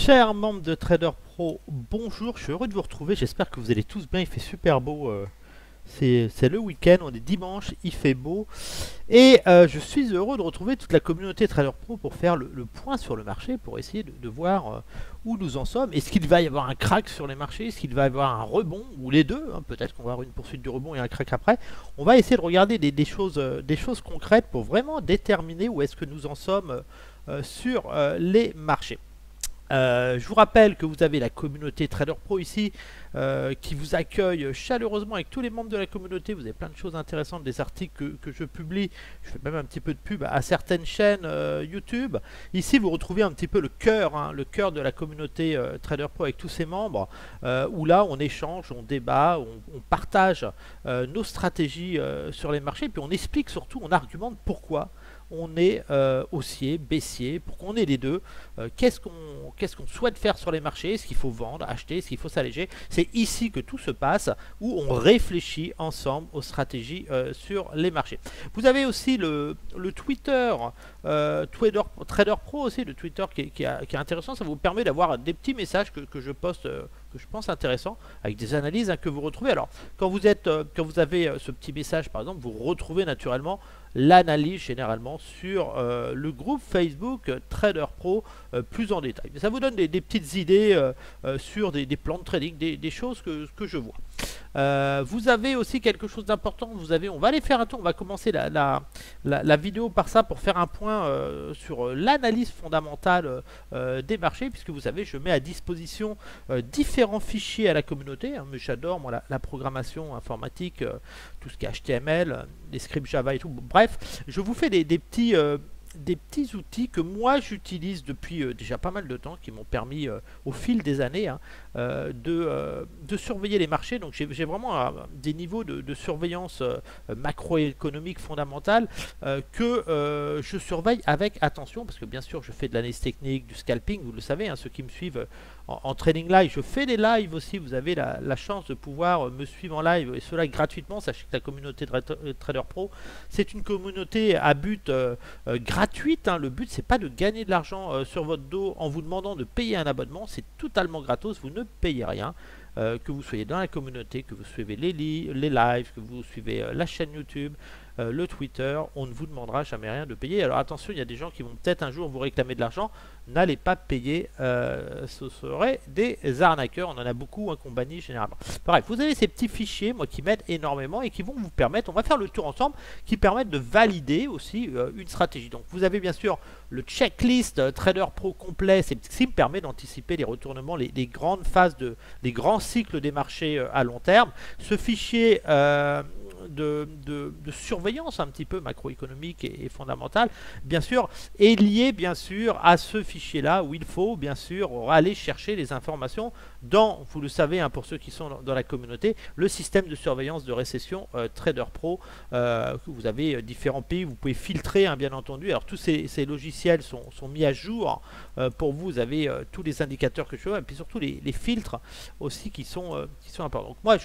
Chers membres de Trader Pro, bonjour, je suis heureux de vous retrouver, j'espère que vous allez tous bien, il fait super beau, c'est le week-end, on est dimanche, il fait beau, et je suis heureux de retrouver toute la communauté Trader Pro pour faire le point sur le marché, pour essayer de voir où nous en sommes. Est-ce qu'il va y avoir un crack sur les marchés? Est-ce qu'il va y avoir un rebond? Ou les deux, hein, peut-être qu'on va avoir une poursuite du rebond et un crack après. On va essayer de regarder des choses concrètes pour vraiment déterminer où est-ce que nous en sommes sur les marchés. Je vous rappelle que vous avez la communauté Trader Pro ici qui vous accueille chaleureusement avec tous les membres de la communauté. Vous avez plein de choses intéressantes, des articles que je publie. Je fais même un petit peu de pub à certaines chaînes YouTube. Ici, vous retrouvez un petit peu le cœur, hein, le cœur de la communauté Trader Pro avec tous ses membres, où là, on échange, on débat, on partage nos stratégies sur les marchés, puis on explique surtout, on argumente pourquoi on est haussier, baissier, pourquoi on est les deux, qu'est-ce qu'on souhaite faire sur les marchés, est-ce qu'il faut vendre, acheter, est-ce qu'il faut s'alléger. C'est ici que tout se passe, où on réfléchit ensemble aux stratégies sur les marchés. Vous avez aussi le Twitter, Trader Pro aussi, le Twitter qui est intéressant. Ça vous permet d'avoir des petits messages que je poste, que je pense intéressants, avec des analyses que vous retrouvez. Alors, quand vous avez ce petit message, par exemple, vous retrouvez naturellement l'analyse généralement sur le groupe Facebook Trader Pro plus en détail. Mais ça vous donne des petites idées sur des plans de trading, des choses que je vois. Vous avez aussi quelque chose d'important. On va aller faire un tour. On va commencer la vidéo par ça pour faire un point sur l'analyse fondamentale des marchés, puisque vous savez, je mets à disposition différents fichiers à la communauté. Hein, mais j'adore moi la programmation informatique, tout ce qui est HTML, les scripts Java et tout. Bref, je vous fais des petits outils que moi j'utilise depuis déjà pas mal de temps, qui m'ont permis au fil des années de surveiller les marchés. Donc j'ai vraiment des niveaux de surveillance macroéconomique fondamentale que je surveille avec attention, parce que bien sûr je fais de l'analyse technique, du scalping, vous le savez, hein, ceux qui me suivent en trading live. Je fais des lives aussi, vous avez la chance de pouvoir me suivre en live, et cela gratuitement. Sachez que la communauté de Trader Pro, c'est une communauté à but gratuite, hein. Le but, c'est pas de gagner de l'argent sur votre dos en vous demandant de payer un abonnement. C'est totalement gratos, vous ne payez rien. Que vous soyez dans la communauté, que vous suivez les lives, que vous suivez la chaîne YouTube, le Twitter, on ne vous demandera jamais rien de payer. Alors attention, il y a des gens qui vont peut-être un jour vous réclamer de l'argent. N'allez pas payer, ce serait des arnaqueurs. On en a beaucoup, qu'on bannit généralement. Bref, vous avez ces petits fichiers, moi, qui m'aident énormément et qui vont vous permettre, on va faire le tour ensemble, qui permettent de valider aussi une stratégie. Donc vous avez bien sûr le checklist Trader Pro complet, c'est ce qui me permet d'anticiper les retournements, les grandes phases, les grands cycles des marchés à long terme. Ce fichier de surveillance un petit peu macroéconomique et fondamentale, bien sûr, est lié bien sûr à ce fichier là, où il faut bien sûr aller chercher les informations dans, vous le savez, hein, pour ceux qui sont dans la communauté, le système de surveillance de récession Trader Pro. Vous avez différents pays, vous pouvez filtrer, hein, bien entendu. Alors tous ces logiciels sont mis à jour pour vous. Vous avez tous les indicateurs que je vois, et puis surtout les filtres aussi qui sont importants. Donc moi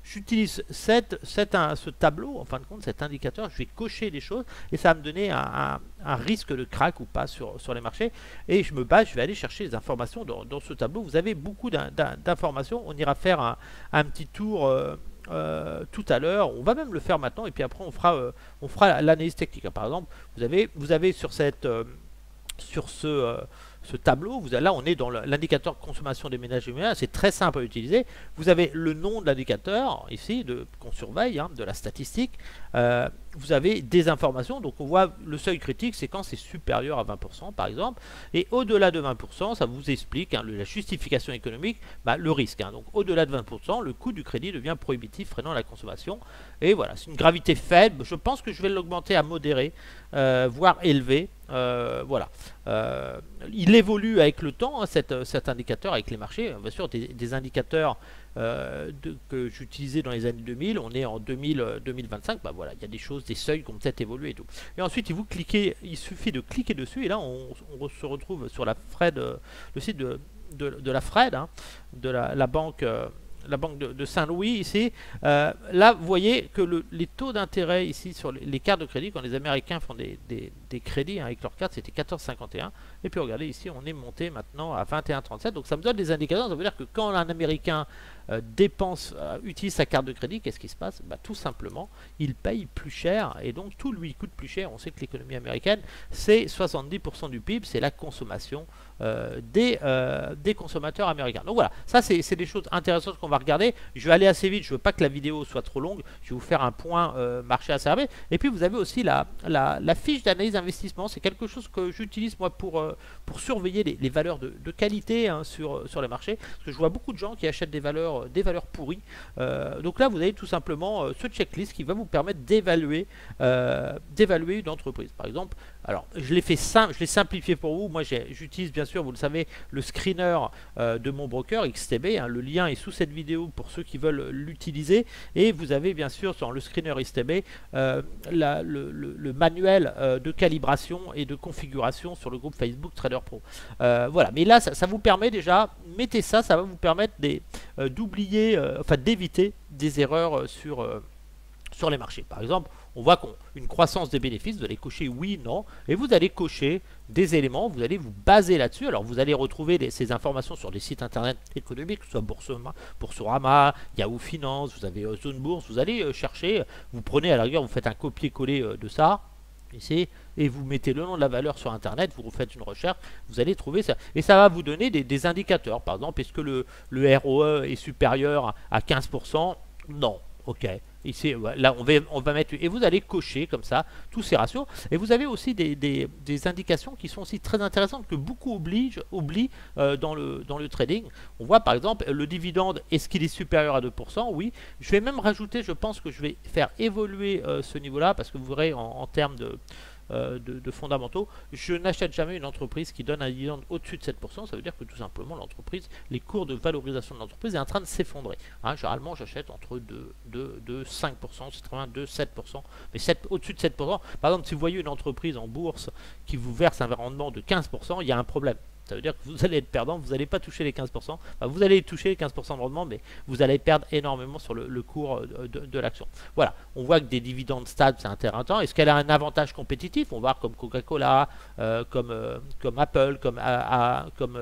j'utilise ce tableau, en fin de compte, cet indicateur. Je vais cocher des choses et ça va me donner un risque de crack ou pas sur les marchés, et je vais aller chercher les informations dans ce tableau. Vous avez beaucoup d'informations. On ira faire un petit tour tout à l'heure. On va même le faire maintenant, et puis après on fera l'analyse technique. Par exemple, vous avez sur ce tableau, là on est dans l'indicateur consommation des ménages et ménages. C'est très simple à utiliser. Vous avez le nom de l'indicateur ici qu'on surveille, hein, de la statistique. Vous avez des informations, donc on voit le seuil critique, c'est quand c'est supérieur à 20% par exemple, et au-delà de 20%, ça vous explique, hein, la justification économique, le risque, hein. Donc au-delà de 20%, le coût du crédit devient prohibitif, freinant la consommation, et voilà, c'est une gravité faible. Je pense que je vais l'augmenter à modéré, voire élevé. Voilà, il évolue avec le temps, hein, cet indicateur, avec les marchés. Bien sûr, des indicateurs que j'utilisais dans les années 2000, on est en 2025, voilà, il y a des choses, des seuils qui ont peut-être évolué et tout. Et ensuite, il suffit de cliquer dessus, et là on se retrouve sur la Fred, le site de la Fred, hein, de la banque la banque de Saint-Louis ici. Là, vous voyez que les taux d'intérêt ici sur les cartes de crédit, quand les Américains font des crédits avec leurs cartes, c'était 14,51. Et puis regardez ici, on est monté maintenant à 21,37. Donc ça me donne des indicateurs. Ça veut dire que quand un Américain utilise sa carte de crédit, qu'est-ce qui se passe? Tout simplement, il paye plus cher et donc tout lui coûte plus cher. On sait que l'économie américaine, c'est 70% du PIB, c'est la consommation des consommateurs américains. Donc voilà, ça c'est des choses intéressantes qu'on va regarder. Je vais aller assez vite, je ne veux pas que la vidéo soit trop longue. Je vais vous faire un point marché à servir. Et puis vous avez aussi la fiche d'analyse d'investissement. C'est quelque chose que j'utilise moi pour surveiller les valeurs de qualité sur les marchés. Parce que je vois beaucoup de gens qui achètent des valeurs pourries. Donc là, vous avez tout simplement ce checklist qui va vous permettre d'évaluer une entreprise. Par exemple, alors je l'ai fait simple, je l'ai simplifié pour vous. Moi, j'utilise bien sûr, vous le savez, le screener de mon broker XTB. Le lien est sous cette vidéo pour ceux qui veulent l'utiliser. Et vous avez bien sûr sur le screener XTB le manuel de calibration et de configuration sur le groupe Facebook Trader Pro. Voilà, mais là, ça vous permet déjà, mettez ça, ça va vous permettre d'éviter des erreurs sur les marchés. Par exemple, on voit qu'une croissance des bénéfices, vous allez cocher oui, non, et vous allez cocher des éléments, vous allez vous baser là-dessus. Alors vous allez retrouver ces informations sur des sites internet économiques, que ce soit Boursorama, Yahoo Finance, vous avez Zone Bourse, vous allez chercher, vous prenez à la rigueur, vous faites un copier-coller de ça, ici, et vous mettez le nom de la valeur sur internet, vous refaites une recherche, vous allez trouver ça, et ça va vous donner des indicateurs. Par exemple, est-ce que le ROE est supérieur à 15%? Non. Ok, ici là on va mettre, et vous allez cocher comme ça tous ces ratios, et vous avez aussi des indications qui sont aussi très intéressantes que beaucoup oublient dans le trading. On voit par exemple le dividende, est-ce qu'il est supérieur à 2%? Oui, je vais même rajouter, je pense que je vais faire évoluer ce niveau là, parce que vous verrez en termes de fondamentaux, je n'achète jamais une entreprise qui donne un dividende au-dessus de 7%. Ça veut dire que tout simplement l'entreprise, les cours de valorisation de l'entreprise est en train de s'effondrer. Généralement j'achète entre 5%, c'est très bien, 7%, mais au-dessus de 7%. Par exemple, si vous voyez une entreprise en bourse qui vous verse un rendement de 15%, il y a un problème. Ça veut dire que vous allez être perdant, vous n'allez pas toucher les 15%. Vous allez toucher les 15% de rendement, mais vous allez perdre énormément sur le cours de l'action. Voilà, on voit que des dividendes stables, c'est intéressant. Est-ce qu'elle a un avantage compétitif? On va voir comme Coca-Cola, comme Apple, comme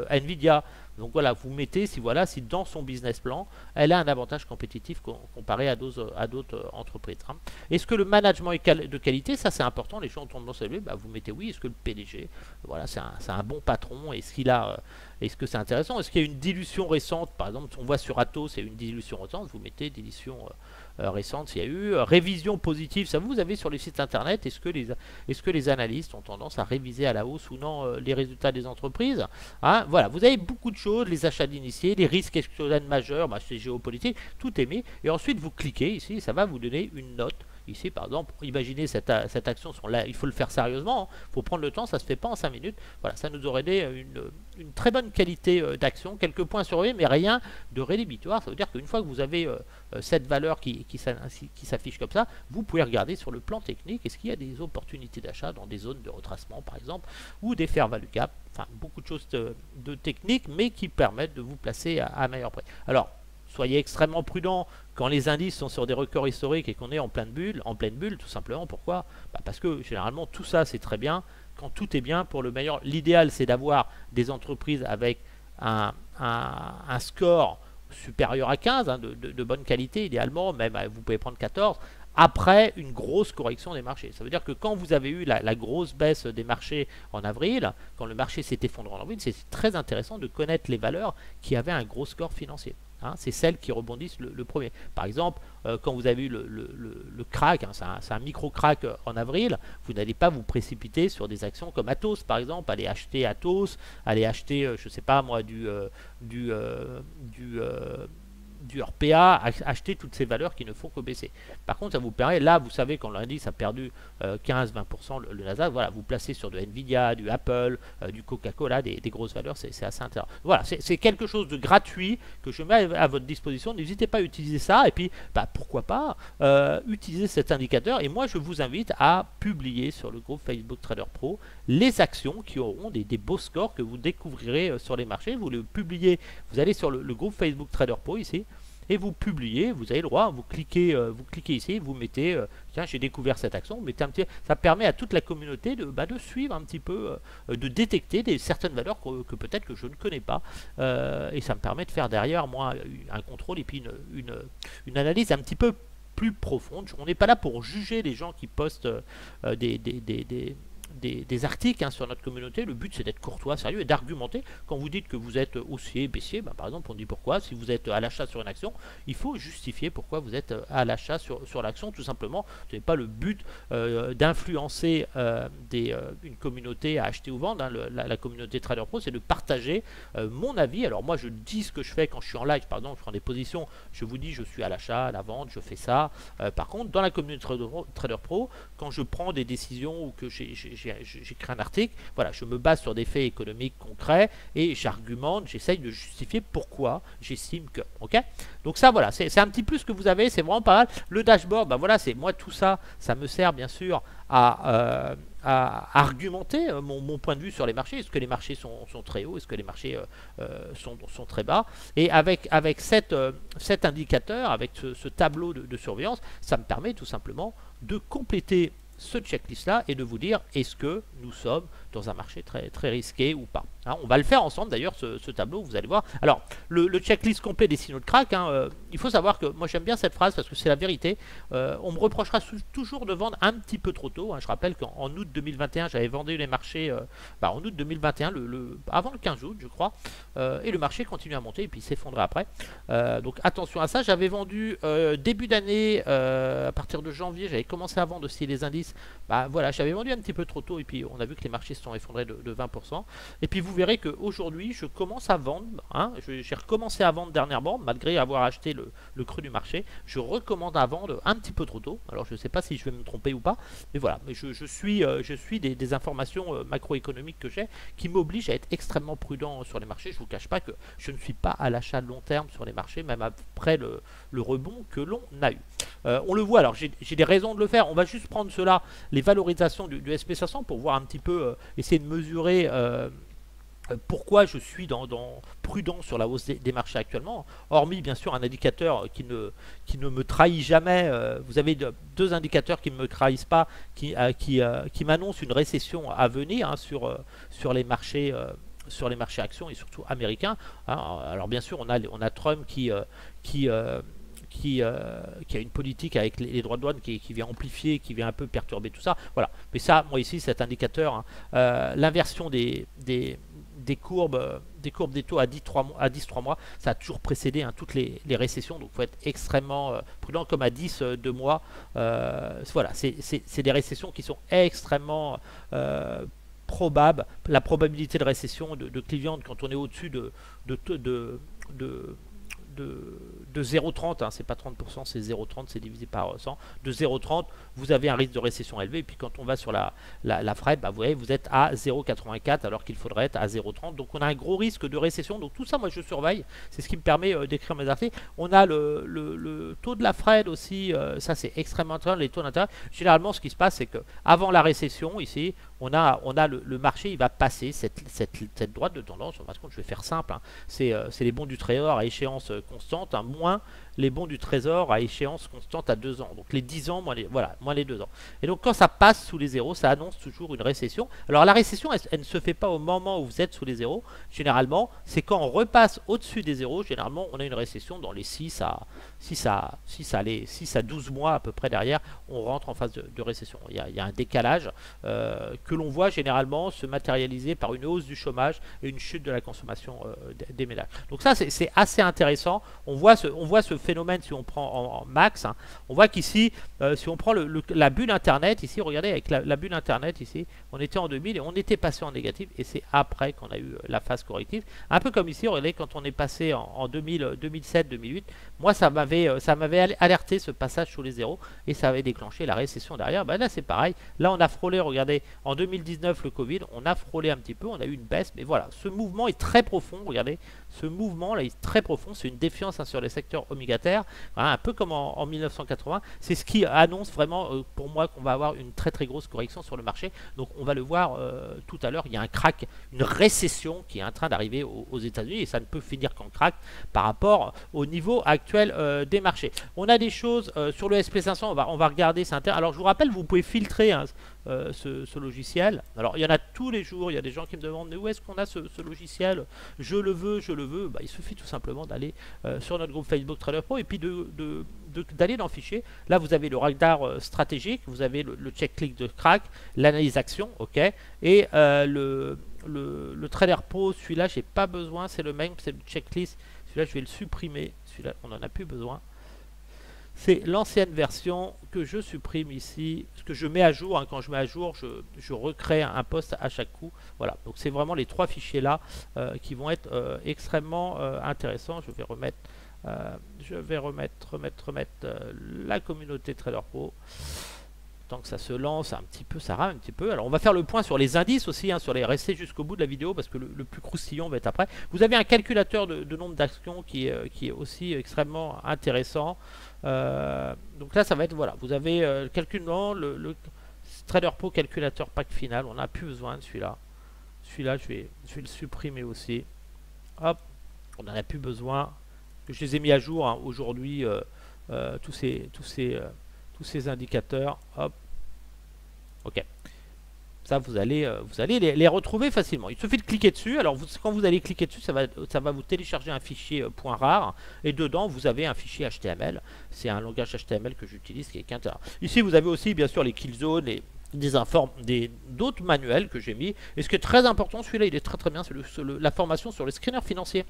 Nvidia. Donc voilà, vous mettez si dans son business plan, elle a un avantage compétitif comparé à d'autres entreprises. Est-ce que le management est de qualité? Ça c'est important, les gens ont tendance à lui, vous mettez oui. Est-ce que le PDG, voilà, c'est un bon patron? Est-ce que c'est intéressant? Est-ce qu'il y a une dilution récente? Par exemple, on voit sur Atos, il y a une dilution récente, vous mettez dilution récente, s'il y a eu révision positive, ça vous avez sur les sites internet. Est-ce que les analystes ont tendance à réviser à la hausse ou non les résultats des entreprises? Voilà, vous avez beaucoup de choses, les achats d'initiés, les risques exogènes majeurs, c'est géopolitique, tout est mis, et ensuite vous cliquez ici, ça va vous donner une note. Ici, par exemple, imaginez cette action, là, il faut le faire sérieusement, il faut prendre le temps, ça ne se fait pas en 5 minutes. Voilà, ça nous aurait donné une très bonne qualité d'action, quelques points surveillés, mais rien de rédhibitoire. Ça veut dire qu'une fois que vous avez cette valeur qui s'affiche comme ça, vous pouvez regarder sur le plan technique, est-ce qu'il y a des opportunités d'achat dans des zones de retracement, par exemple, ou des fair value gap, enfin, beaucoup de choses de technique, mais qui permettent de vous placer à meilleur prix. Alors, soyez extrêmement prudent quand les indices sont sur des records historiques et qu'on est en pleine bulle, tout simplement. Pourquoi? Parce que généralement tout ça c'est très bien quand tout est bien pour le meilleur. L'idéal c'est d'avoir des entreprises avec un score supérieur à 15, de bonne qualité idéalement, même vous pouvez prendre 14, après une grosse correction des marchés. Ça veut dire que quand vous avez eu la grosse baisse des marchés en avril, quand le marché s'est effondré en avril, c'est très intéressant de connaître les valeurs qui avaient un gros score financier. C'est celles qui rebondissent le premier. Par exemple, quand vous avez eu le crack, c'est un micro-crack en avril, vous n'allez pas vous précipiter sur des actions comme Atos, par exemple. Allez acheter Atos, allez acheter, je sais pas moi, du RPA, acheter toutes ces valeurs qui ne font que baisser. Par contre, ça vous permet, là, vous savez, quand l'indice a perdu 15-20%, le Nasdaq, voilà, vous placez sur de Nvidia, du Apple, du Coca-Cola, des grosses valeurs, c'est assez intéressant. Voilà, c'est quelque chose de gratuit que je mets à votre disposition. N'hésitez pas à utiliser ça, et puis, pourquoi pas, utiliser cet indicateur. Et moi, je vous invite à publier sur le groupe Facebook Trader Pro les actions qui auront des beaux scores que vous découvrirez sur les marchés. Vous le publiez, vous allez sur le groupe Facebook Trader Pro ici, et vous publiez, vous avez le droit, vous cliquez ici, vous mettez, tiens, j'ai découvert cette action, vous mettez un petit, ça permet à toute la communauté de suivre un petit peu, de détecter certaines valeurs que peut-être que je ne connais pas, et ça me permet de faire derrière moi un contrôle et puis une analyse un petit peu plus profonde. On n'est pas là pour juger les gens qui postent des articles sur notre communauté. Le but c'est d'être courtois, sérieux et d'argumenter. Quand vous dites que vous êtes haussier, baissier, par exemple on dit pourquoi. Si vous êtes à l'achat sur une action, il faut justifier pourquoi vous êtes à l'achat sur l'action, tout simplement. Ce n'est pas le but d'influencer une communauté à acheter ou vendre. La communauté Trader Pro, c'est de partager mon avis. Alors moi je dis ce que je fais quand je suis en live, par exemple je prends des positions, je vous dis je suis à l'achat, à la vente, je fais ça. Par contre dans la communauté Trader Pro, quand je prends des décisions ou que j'écris un article, voilà, je me base sur des faits économiques concrets et j'argumente, j'essaye de justifier pourquoi j'estime que. Ok, donc ça, voilà, c'est un petit plus que vous avez, c'est vraiment pas mal. Le dashboard, voilà, c'est moi tout ça, ça me sert bien sûr à argumenter mon point de vue sur les marchés. Est-ce que les marchés sont très hauts? Est-ce que les marchés sont très bas? Et avec cet indicateur, avec ce tableau de surveillance, ça me permet tout simplement de compléter ce checklist là et de vous dire est-ce que nous sommes dans un marché très, très risqué ou pas. On va le faire ensemble d'ailleurs, ce tableau, vous allez voir. Alors, le checklist complet des signaux de crack, il faut savoir que moi j'aime bien cette phrase parce que c'est la vérité. On me reprochera toujours de vendre un petit peu trop tôt. Je rappelle qu'en août 2021, j'avais vendu les marchés en août 2021, avant le 15 août, je crois, et le marché continue à monter et puis s'effondrer après. Donc attention à ça. J'avais vendu début d'année, à partir de janvier, j'avais commencé à vendre aussi les indices. Voilà, j'avais vendu un petit peu trop tôt et puis on a vu que les marchés se sont effondrés de 20%. Et puis vous verrez qu'aujourd'hui, je commence à vendre. J'ai recommencé à vendre dernièrement, malgré avoir acheté le creux du marché. Je recommande à vendre un petit peu trop tôt. Alors je ne sais pas si je vais me tromper ou pas, mais voilà. Mais je suis des informations macroéconomiques que j'ai qui m'obligent à être extrêmement prudent sur les marchés. Je ne vous cache pas que je ne suis pas à l'achat de long terme sur les marchés, même après le rebond que l'on a eu. On le voit, alors j'ai des raisons de le faire. On va juste prendre cela, les valorisations du SP500 pour voir un petit peu, essayer de mesurer pourquoi je suis prudent sur la hausse des marchés actuellement, hormis bien sûr un indicateur qui ne me trahit jamais. Vous avez deux indicateurs qui ne me trahissent pas, qui m'annoncent une récession à venir sur les marchés actions et surtout américains. Alors bien sûr on a Trump qui a une politique avec les droits de douane qui vient amplifier, qui vient un peu perturber tout ça. Voilà. Mais ça, moi ici, cet indicateur, l'inversion des courbes des taux à 10 3 mois, ça a toujours précédé toutes les récessions. Donc il faut être extrêmement prudent, comme à 10 2 mois. Voilà, c'est des récessions qui sont extrêmement probables. La probabilité de récession de Cleveland, quand on est au-dessus de 0,30, c'est pas 30%, c'est 0,30, c'est divisé par 100. De 0,30, vous avez un risque de récession élevé. Et puis quand on va sur la Fred, vous voyez, vous êtes à 0,84 alors qu'il faudrait être à 0,30. Donc on a un gros risque de récession. Donc tout ça, moi je surveille. C'est ce qui me permet d'écrire mes articles. On a le taux de la Fred aussi. Ça c'est extrêmement intéressant. Les taux d'intérêt. Généralement, ce qui se passe, c'est que avant la récession, ici, on a le marché, il va passer cette droite de tendance. Par contre, je vais faire simple. C'est les bons du Trésor à échéance constante, moins les bons du Trésor à échéance constante à 2 ans. Donc les 10 ans, moins les 2 ans. Et donc quand ça passe sous les zéros, ça annonce toujours une récession. Alors la récession, elle ne se fait pas au moment où vous êtes sous les zéros. Généralement, c'est quand on repasse au-dessus des zéros. Généralement, on a une récession dans les 6 à 12 mois à peu près derrière. On rentre en phase de récession. Il y a un décalage que l'on voit généralement se matérialiser par une hausse du chômage et une chute de la consommation des ménages. Donc ça, c'est assez intéressant. On voit ce phénomène si on prend en max. On voit qu'ici, si on prend la bulle Internet, ici, regardez, avec la bulle Internet, ici, on était en 2000 et on était passé en négatif. Et c'est après qu'on a eu la phase corrective. Un peu comme ici, regardez, quand on est passé en 2007, 2008, moi, ça m'avait alerté ce passage sous les zéros et ça avait déclenché la récession derrière. Là, c'est pareil. Là, on a frôlé, regardez, en 2019, le Covid, on a frôlé un petit peu, on a eu une baisse, mais voilà, ce mouvement est très profond, regardez, ce mouvement là est très profond, c'est une défiance sur les secteurs obligataires, voilà, un peu comme en 1980, c'est ce qui annonce vraiment pour moi qu'on va avoir une très très grosse correction sur le marché, donc on va le voir tout à l'heure, il y a un crack, une récession qui est en train d'arriver aux États-Unis, et ça ne peut finir qu'en crack par rapport au niveau actuel des marchés. On a des choses sur le SP500, on va regarder, c'est intéressant. Alors je vous rappelle, vous pouvez filtrer hein, ce logiciel. Alors il y en a tous les jours, il y a des gens qui me demandent mais où est-ce qu'on a ce logiciel, je le veux. Bah, il suffit tout simplement d'aller sur notre groupe Facebook Trader Pro et puis d'aller dans le fichier. Là vous avez le radar stratégique, vous avez le check-click de crack, l'analyse action, ok, et le Trader Pro, celui-là j'ai pas besoin, c'est le même, c'est le checklist, celui-là je vais le supprimer, celui-là on n'en a plus besoin. C'est l'ancienne version que je supprime ici, ce que je mets à jour. Hein, quand je mets à jour, je recrée un poste à chaque coup. Voilà, donc c'est vraiment les trois fichiers là qui vont être extrêmement intéressants. Je vais remettre la communauté Trader Pro. Tant que ça se lance un petit peu, ça rame un petit peu. Alors on va faire le point sur les indices aussi, hein, sur les rester jusqu'au bout de la vidéo parce que le plus croustillant va être après. Vous avez un calculateur de nombre d'actions qui est aussi extrêmement intéressant. Donc là ça va être, voilà, vous avez le le Trader Pro calculateur pack final, on n'a plus besoin de celui-là. Celui-là je vais le supprimer aussi. Hop, on n'en a plus besoin. Je les ai mis à jour hein, aujourd'hui, tous ces indicateurs, hop, ok. Ça, vous allez les retrouver facilement. Il suffit de cliquer dessus. Alors, quand vous allez cliquer dessus, ça va vous télécharger un fichier .rar. Et dedans, vous avez un fichier HTML. C'est un langage HTML que j'utilise qui est intéressant. Ici, vous avez aussi, bien sûr, les kill zones et d'autres manuels que j'ai mis. Et ce qui est très important, celui-là, il est très très bien, c'est la formation sur le screener financier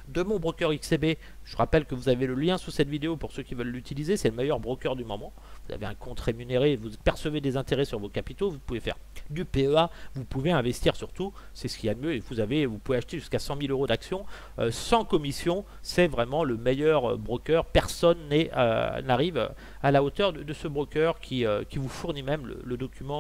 de mon broker XCB. Je rappelle que vous avez le lien sous cette vidéo pour ceux qui veulent l'utiliser. C'est le meilleur broker du moment. Vous avez un compte rémunéré, vous percevez des intérêts sur vos capitaux, vous pouvez faire du PEA, vous pouvez investir surtout, c'est ce qu'il y a de mieux. Et vous pouvez acheter jusqu'à 100 000 € d'actions sans commission. C'est vraiment le meilleur broker. Personne n'arrive à la hauteur de ce broker qui vous fournit même le document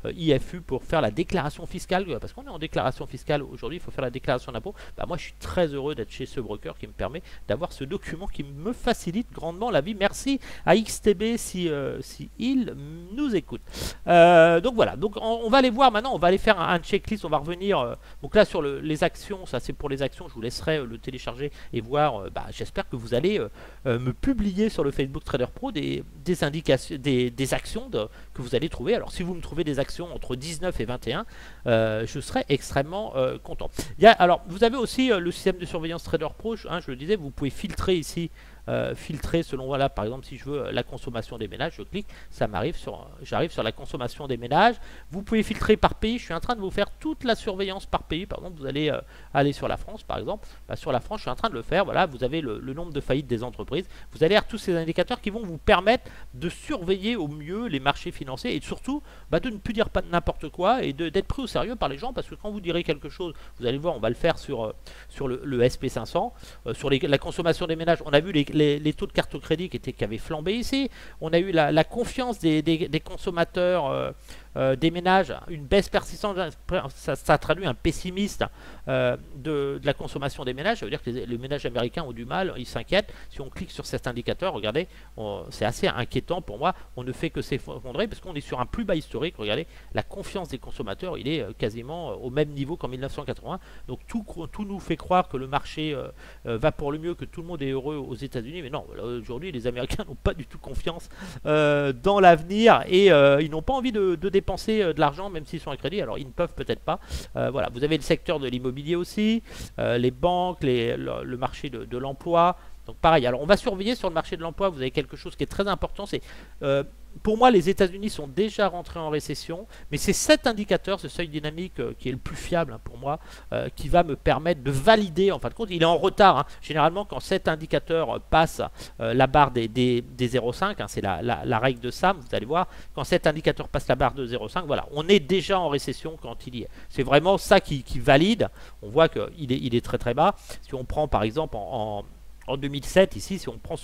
IFU pour faire la déclaration fiscale. Parce qu'on est en déclaration fiscale aujourd'hui, il faut faire la déclaration d'impôt. Bah, moi, je suis très heureux d'être chez ce broker qui me permet d'avoir ce document qui me facilite grandement la vie. Merci à XTB si il nous écoute. Donc voilà, donc on va aller voir maintenant, on va aller faire un checklist, on va revenir. Donc là sur les actions, ça c'est pour les actions, je vous laisserai le télécharger et voir. J'espère que vous allez me publier sur le Facebook Trader Pro des indications, des actions que vous allez trouver. Alors si vous me trouvez des actions entre 19 et 21, je serai extrêmement content. Alors vous avez aussi le système de surveillance Trader Pro, hein, je le disais, vous pouvez filtrer ici. Filtrer selon, voilà, par exemple si je veux la consommation des ménages, je clique, j'arrive sur la consommation des ménages. Vous pouvez filtrer par pays, je suis en train de vous faire toute la surveillance par pays. Par exemple, vous allez aller sur la France, par exemple, sur la France je suis en train de le faire, voilà, vous avez le nombre de faillites des entreprises, vous allez avoir tous ces indicateurs qui vont vous permettre de surveiller au mieux les marchés financiers et surtout de ne plus dire pas n'importe quoi et d'être pris au sérieux par les gens, parce que quand vous direz quelque chose, vous allez voir, on va le faire sur le SP500, sur la consommation des ménages. On a vu les taux de carte au crédit qui avaient flambé ici. On a eu la confiance des consommateurs, des ménages, une baisse persistante. Ça traduit un pessimiste de la consommation des ménages. Ça veut dire que les ménages américains ont du mal, ils s'inquiètent. Si on clique sur cet indicateur, regardez, c'est assez inquiétant pour moi. On ne fait que s'effondrer parce qu'on est sur un plus bas historique. Regardez, la confiance des consommateurs, il est quasiment au même niveau qu'en 1980. Donc tout nous fait croire que le marché va pour le mieux, que tout le monde est heureux aux États-Unis. Mais non, aujourd'hui, les Américains n'ont pas du tout confiance dans l'avenir et ils n'ont pas envie de dépenser de l'argent, même s'ils sont à crédit. Alors, ils ne peuvent peut-être pas. Voilà, vous avez le secteur de l'immobilier aussi, les banques, le marché de l'emploi. Donc, pareil. Alors, on va surveiller sur le marché de l'emploi. Vous avez quelque chose qui est très important. C'est pour moi, les États-Unis sont déjà rentrés en récession, mais c'est cet indicateur, ce seuil dynamique qui est le plus fiable hein, pour moi, qui va me permettre de valider. En fin de compte, il est en retard. Hein. Généralement, quand cet indicateur passe la barre des 0,5, hein, c'est la règle de Sam, vous allez voir, quand cet indicateur passe la barre de 0,5, voilà, on est déjà en récession quand il y est. C'est vraiment ça qui valide. On voit qu'il est très très bas. Si on prend par exemple En 2007, ici, si on prend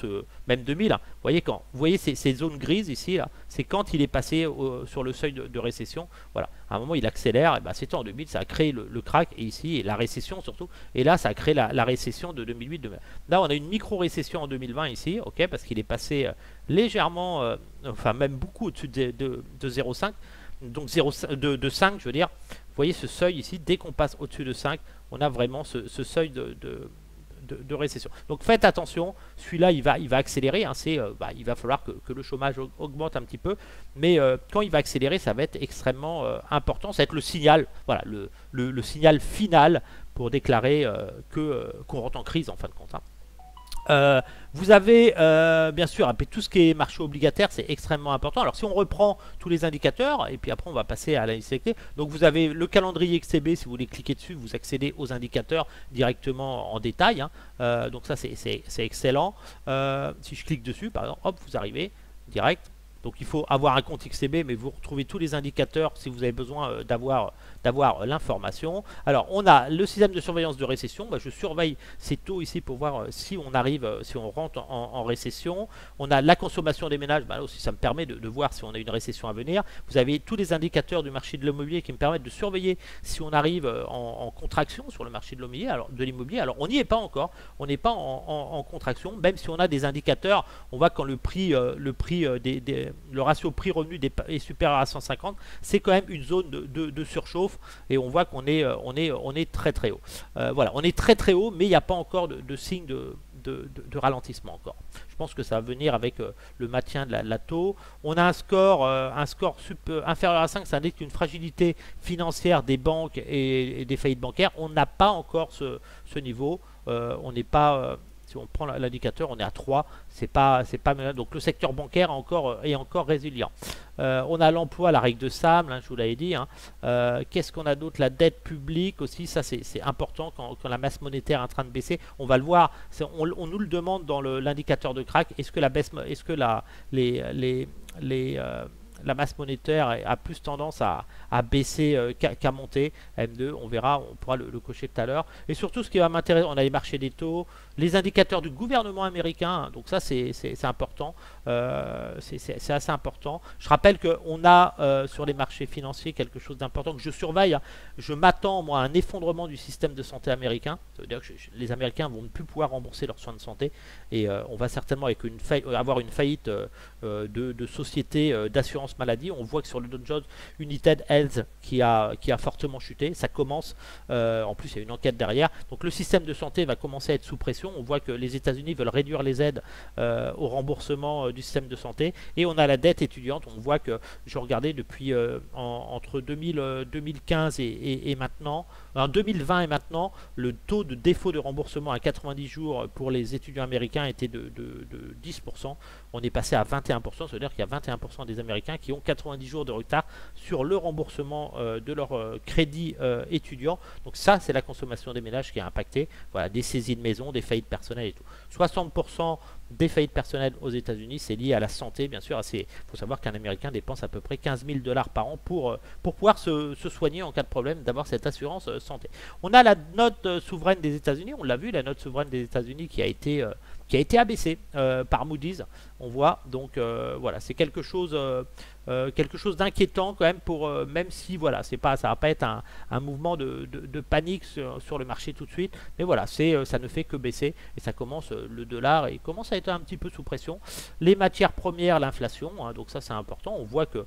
même 2000, hein, vous voyez ces zones grises ici, c'est quand il est passé sur le seuil de récession. Voilà, à un moment il accélère, et ben, c'était en 2000, ça a créé le crack, et ici, et la récession surtout, et là ça a créé la récession de 2008. Là on a une micro-récession en 2020 ici, ok, parce qu'il est passé légèrement, enfin même beaucoup au-dessus de 0,5, donc 0, de 5 je veux dire. Vous voyez ce seuil ici, dès qu'on passe au-dessus de 5, on a vraiment ce seuil de récession. Donc faites attention, celui-là il va accélérer, hein, il va falloir que le chômage augmente un petit peu, mais quand il va accélérer, ça va être extrêmement important, ça va être le signal, voilà, le signal final pour déclarer qu'on rentre en crise en fin de compte. Hein. Vous avez bien sûr tout ce qui est marché obligataire, c'est extrêmement important. Alors si on reprend tous les indicateurs, et puis après on va passer à l'analyse sélective. Donc vous avez le calendrier XTB, si vous voulez cliquer dessus, vous accédez aux indicateurs directement en détail. Hein. Donc ça c'est excellent. Si je clique dessus, par exemple, hop, vous arrivez direct. Donc il faut avoir un compte XTB, mais vous retrouvez tous les indicateurs si vous avez besoin d'avoir l'information. Alors on a le système de surveillance de récession. Je surveille ces taux ici pour voir si on arrive, si on rentre en récession. On a la consommation des ménages. Là aussi ça me permet de voir si on a une récession à venir. Vous avez tous les indicateurs du marché de l'immobilier qui me permettent de surveiller si on arrive en contraction sur le marché de l'immobilier. Alors on n'y est pas encore. On n'est pas en contraction, même si on a des indicateurs. On voit quand le ratio prix-revenu est supérieur à 150, c'est quand même une zone de surchauffe, et on voit qu'on est très très haut. Voilà, on est très très haut, mais il n'y a pas encore de signe de ralentissement encore. Je pense que ça va venir avec le maintien de la taux. On a un score inférieur à 5, ça indique une fragilité financière des banques et des faillites bancaires. On n'a pas encore ce niveau. On n'est pas... si on prend l'indicateur, on est à 3, c'est pas donc le secteur bancaire est encore résilient. On a l'emploi, la règle de Sable, hein, je vous l'avais dit. Hein. Qu'est-ce qu'on a d'autre? La dette publique aussi, ça c'est important quand la masse monétaire est en train de baisser. On va le voir, on nous le demande dans l'indicateur de crack. Est-ce que la masse monétaire a plus tendance à baisser qu'à monter? M2, on verra, on pourra le cocher tout à l'heure. Et surtout, ce qui va m'intéresser, on a les marchés des taux, les indicateurs du gouvernement américain, donc ça c'est important, c'est assez important. Je rappelle qu'on a sur les marchés financiers quelque chose d'important que je surveille. Hein. Je m'attends moi à un effondrement du système de santé américain. Ça veut dire que les Américains vont ne plus pouvoir rembourser leurs soins de santé, et on va certainement avoir une faillite de sociétés d'assurance maladie. On voit que sur le Dow Jones, United Health qui a fortement chuté, ça commence, en plus il y a une enquête derrière, donc le système de santé va commencer à être sous pression. On voit que les États-Unis veulent réduire les aides au remboursement du système de santé, et on a la dette étudiante. On voit que, je regardais depuis entre 2015 et maintenant, en 2020 et maintenant, le taux de défaut de remboursement à 90 jours pour les étudiants américains était de 10%. On est passé à 21%, ça veut dire qu'il y a 21% des Américains qui ont 90 jours de retard sur le remboursement de leur crédit étudiant. Donc ça, c'est la consommation des ménages qui a impacté. Voilà, des saisies de maison, des faillites personnelles et tout. 60% des faillites personnelles aux États-Unis, c'est lié à la santé, bien sûr. Il faut savoir qu'un Américain dépense à peu près 15 000 $ par an pour pouvoir se soigner en cas de problème, d'avoir cette assurance santé. On a la note souveraine des États-Unis, on l'a vu, la note souveraine des États-Unis qui a été abaissée par Moody's. On voit, donc voilà, c'est quelque chose d'inquiétant quand même, même si voilà, ça va pas être un mouvement de panique sur le marché tout de suite, mais voilà, ça ne fait que baisser, et ça commence, le dollar et commence à être un petit peu sous pression. Les matières premières, l'inflation, hein, donc ça c'est important. On voit que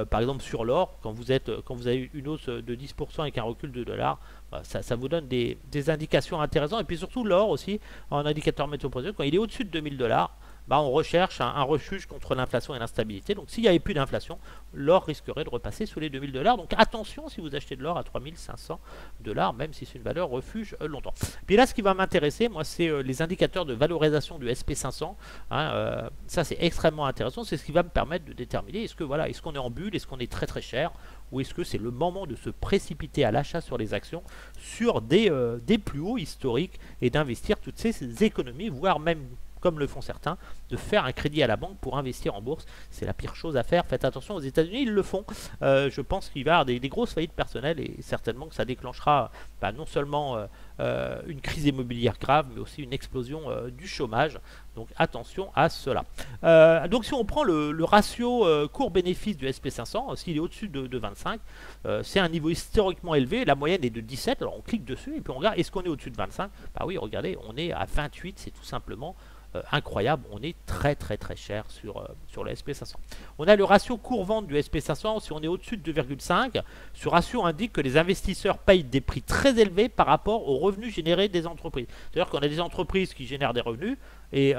par exemple sur l'or, quand vous avez une hausse de 10% avec un recul de dollar, ça vous donne des indications intéressantes. Et puis surtout l'or aussi, en indicateur métaux-précieux, quand il est au-dessus de 2000 $, on recherche un refuge contre l'inflation et l'instabilité. Donc s'il n'y avait plus d'inflation, l'or risquerait de repasser sous les 2000 $. Donc attention si vous achetez de l'or à 3500 $, même si c'est une valeur refuge longtemps. Puis là, ce qui va m'intéresser, moi, c'est les indicateurs de valorisation du SP500. Hein, ça, c'est extrêmement intéressant. C'est ce qui va me permettre de déterminer est-ce qu'on est en bulle, est-ce qu'on est très très cher, ou est-ce que c'est le moment de se précipiter à l'achat sur les actions sur des plus hauts historiques, et d'investir toutes ces économies, voire même comme le font certains, de faire un crédit à la banque pour investir en bourse. C'est la pire chose à faire. Faites attention, aux États-Unis, ils le font. Je pense qu'il va y avoir des grosses faillites personnelles et certainement que ça déclenchera non seulement une crise immobilière grave, mais aussi une explosion du chômage. Donc attention à cela. Donc si on prend le ratio cours-bénéfice du SP500, s'il est au-dessus de 25, c'est un niveau historiquement élevé. La moyenne est de 17. Alors on clique dessus et puis on regarde, est-ce qu'on est au-dessus de 25? Bah oui, regardez, on est à 28, c'est tout simplement incroyable. On est très cher sur le SP500. On a le ratio cours-vente du SP500. Si on est au-dessus de 2,5, ce ratio indique que les investisseurs payent des prix très élevés par rapport aux revenus générés des entreprises. C'est-à-dire qu'on a des entreprises qui génèrent des revenus et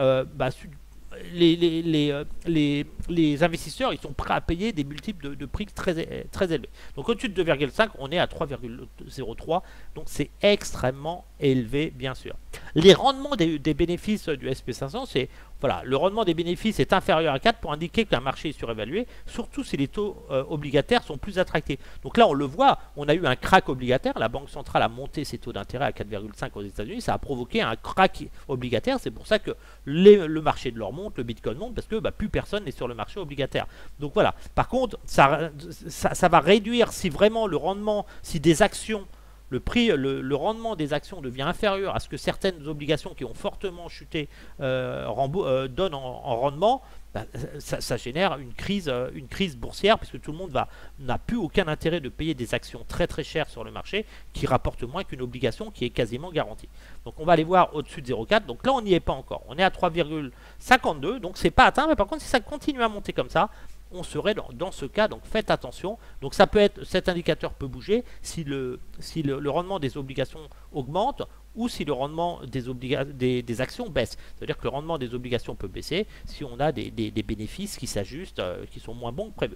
les investisseurs, ils sont prêts à payer des multiples de prix très élevés. Donc au-dessus de 2,5, on est à 3,03, donc c'est extrêmement élevé, bien sûr. Les rendements des bénéfices du SP500, c'est voilà, le rendement des bénéfices est inférieur à 4 pour indiquer qu'un marché est surévalué, surtout si les taux obligataires sont plus attractifs. Donc là, on le voit, on a eu un crack obligataire, la Banque centrale a monté ses taux d'intérêt à 4,5 aux États-Unis, ça a provoqué un crack obligataire, c'est pour ça que le marché de l'or monte, le Bitcoin monte, parce que plus personne n'est sur le marché obligataire. Donc voilà, par contre, ça va réduire si vraiment le rendement, si des actions, le rendement des actions devient inférieur à ce que certaines obligations qui ont fortement chuté donnent en rendement, ça génère une crise boursière, puisque tout le monde n'a plus aucun intérêt de payer des actions très chères sur le marché qui rapportent moins qu'une obligation qui est quasiment garantie. Donc on va aller voir au-dessus de 0,4. Donc là on n'y est pas encore. On est à 3,52, donc c'est pas atteint, mais par contre si ça continue à monter comme ça, on serait dans ce cas, donc faites attention. Donc ça peut être, cet indicateur peut bouger si le rendement des obligations augmente ou si le rendement des actions baisse. C'est-à-dire que le rendement des obligations peut baisser si on a des bénéfices qui s'ajustent, qui sont moins bons que prévu.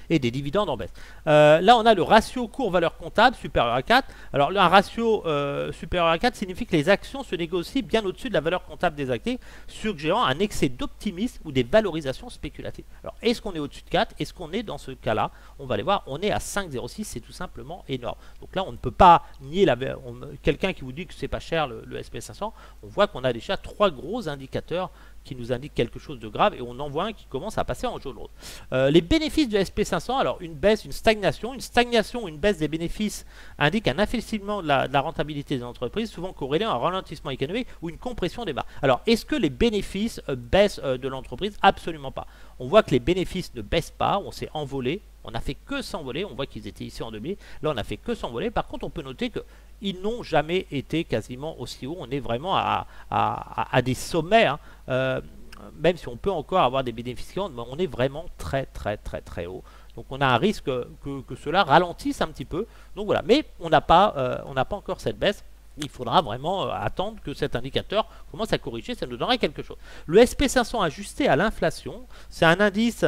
Et des dividendes en baisse. Là, on a le ratio cours-valeur comptable supérieur à 4. Alors, un ratio supérieur à 4 signifie que les actions se négocient bien au-dessus de la valeur comptable des actifs, suggérant un excès d'optimisme ou des valorisations spéculatives. Alors, est-ce qu'on est au-dessus de 4? Est-ce qu'on est dans ce cas-là? On va aller voir. On est à 5,06. C'est tout simplement énorme. Donc là, on ne peut pas nier quelqu'un qui vous dit que c'est pas cher le SP500. On voit qu'on a déjà 3 gros indicateurs qui nous indique quelque chose de grave et on en voit un qui commence à passer en jaune. Les bénéfices du SP500, alors une baisse, une stagnation ou une baisse des bénéfices indique un affaissement de la rentabilité des entreprises, souvent corrélé à un ralentissement économique ou une compression des marges. Alors, est-ce que les bénéfices baissent de l'entreprise? Absolument pas. On voit que les bénéfices ne baissent pas, on s'est envolé. On n'a fait que s'envoler, on voit qu'ils étaient ici en 2000, là on n'a fait que s'envoler. Par contre, on peut noter qu'ils n'ont jamais été quasiment aussi haut. On est vraiment à des sommets, hein. Même si on peut encore avoir des bénéfices, on est vraiment très haut. Donc on a un risque que cela ralentisse un petit peu. Donc voilà, mais on n'a pas encore cette baisse. Il faudra vraiment attendre que cet indicateur commence à corriger, ça nous donnerait quelque chose. Le SP500 ajusté à l'inflation, c'est un indice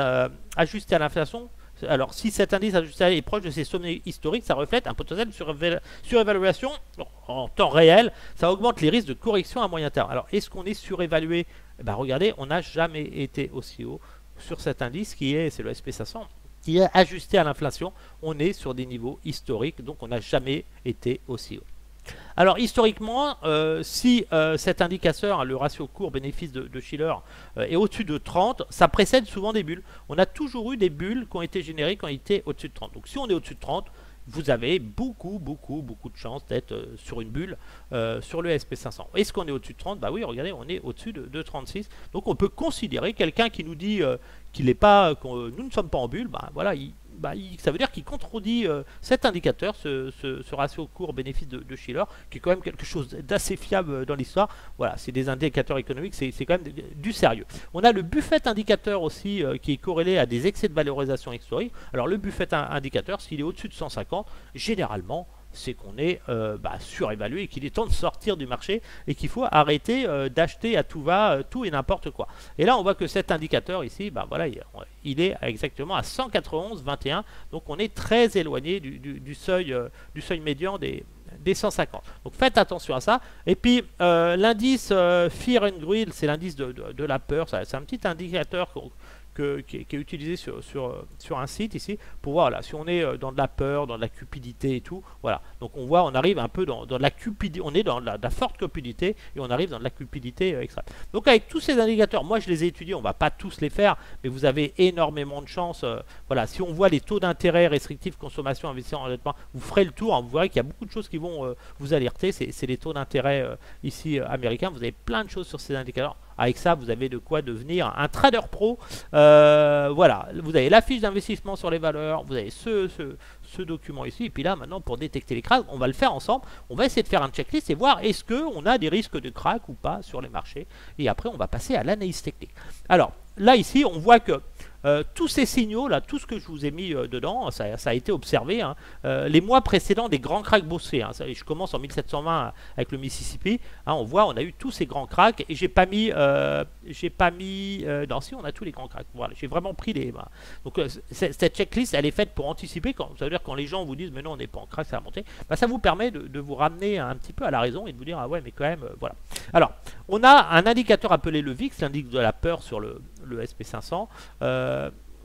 ajusté à l'inflation. Alors, si cet indice ajusté est proche de ses sommets historiques, ça reflète un potentiel de surévaluation en temps réel. Ça augmente les risques de correction à moyen terme. Alors, est-ce qu'on est surévalué? Regardez, on n'a jamais été aussi haut sur cet indice c'est le SP500, qui est ajusté à l'inflation. On est sur des niveaux historiques, donc on n'a jamais été aussi haut. Alors historiquement, si cet indicateur, le ratio cours-bénéfice de Shiller, est au-dessus de 30, ça précède souvent des bulles. On a toujours eu des bulles qui ont été générées quand il était au-dessus de 30. Donc si on est au-dessus de 30, vous avez beaucoup de chances d'être sur une bulle sur le SP500. Est-ce qu'on est au-dessus de 30? Bah oui, regardez, on est au-dessus de 36. Donc on peut considérer quelqu'un qui nous dit que nous ne sommes pas en bulle, voilà, ça veut dire qu'il contredit cet indicateur, ce ratio cours-bénéfice de Shiller, qui est quand même quelque chose d'assez fiable dans l'histoire. Voilà, c'est des indicateurs économiques, c'est quand même du sérieux. On a le Buffett indicateur aussi, qui est corrélé à des excès de valorisation historique. Alors le Buffett indicateur, s'il est au-dessus de 150, généralement, c'est qu'on est surévalué et qu'il est temps de sortir du marché et qu'il faut arrêter d'acheter à tout va, tout et n'importe quoi. Et là, on voit que cet indicateur ici, voilà, il est exactement à 191,21. Donc, on est très éloigné du seuil médian des 150. Donc, faites attention à ça. Et puis, l'indice Fear and Greed, c'est l'indice de la peur. C'est un petit indicateur qui est utilisé sur un site ici pour voir là, si on est dans de la peur, dans de la cupidité et tout. Voilà. Donc on voit, on arrive un peu dans de la cupidité, on est dans de la forte cupidité et on arrive dans de la cupidité extrême. Donc avec tous ces indicateurs, moi je les ai étudiés, on va pas tous les faire, mais vous avez énormément de chance. Voilà, si on voit les taux d'intérêt restrictifs, consommation, investissement, endettement, vous ferez le tour, hein, vous verrez qu'il y a beaucoup de choses qui vont vous alerter. C'est les taux d'intérêt ici américains. Vous avez plein de choses sur ces indicateurs. Avec ça, vous avez de quoi devenir un trader pro. Voilà, vous avez la fiche d'investissement sur les valeurs, vous avez ce document ici. Et puis là, maintenant, pour détecter les cracks, on va le faire ensemble. On va essayer de faire un checklist et voir est-ce qu'on a des risques de crack ou pas sur les marchés. Et après, on va passer à l'analyse technique. Alors, là, ici, on voit que tous ces signaux, là, tout ce que je vous ai mis dedans, ça a été observé. Hein, les mois précédents des grands cracks boursiers. Hein, je commence en 1720 avec le Mississippi. Hein, on voit, on a eu tous ces grands cracks et j'ai pas mis, non, si on a tous les grands cracks. Voilà, j'ai vraiment pris les. Voilà. Donc cette checklist, elle est faite pour anticiper. Ça veut dire quand les gens vous disent, mais non, on n'est pas en crack, ça va monter. Bah, ça vous permet de vous ramener un petit peu à la raison et de vous dire, ah ouais, mais quand même, voilà. Alors, on a un indicateur appelé le VIX, l'indice de la peur sur le SP500.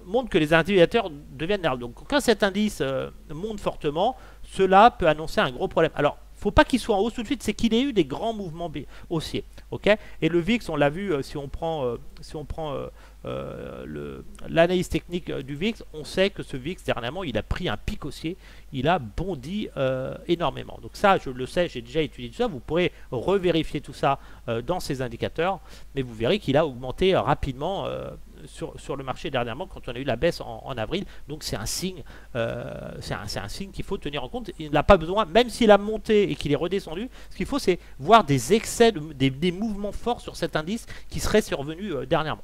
Montre que les indicateurs deviennent nerveux. Donc quand cet indice monte fortement, cela peut annoncer un gros problème. Alors, il ne faut pas qu'il soit en hausse tout de suite, c'est qu'il ait eu des grands mouvements haussiers. Okay, et le VIX, on l'a vu, si on prend l'analyse technique du VIX, on sait que ce VIX, dernièrement, il a pris un pic haussier, il a bondi énormément. Donc ça, je le sais, j'ai déjà étudié tout ça, vous pourrez revérifier tout ça dans ces indicateurs, mais vous verrez qu'il a augmenté rapidement sur le marché dernièrement quand on a eu la baisse en avril. Donc c'est un signe, qu'il faut tenir en compte. Il n'a pas besoin, même s'il a monté et qu'il est redescendu, ce qu'il faut c'est voir des excès, des mouvements forts sur cet indice qui seraient survenus dernièrement.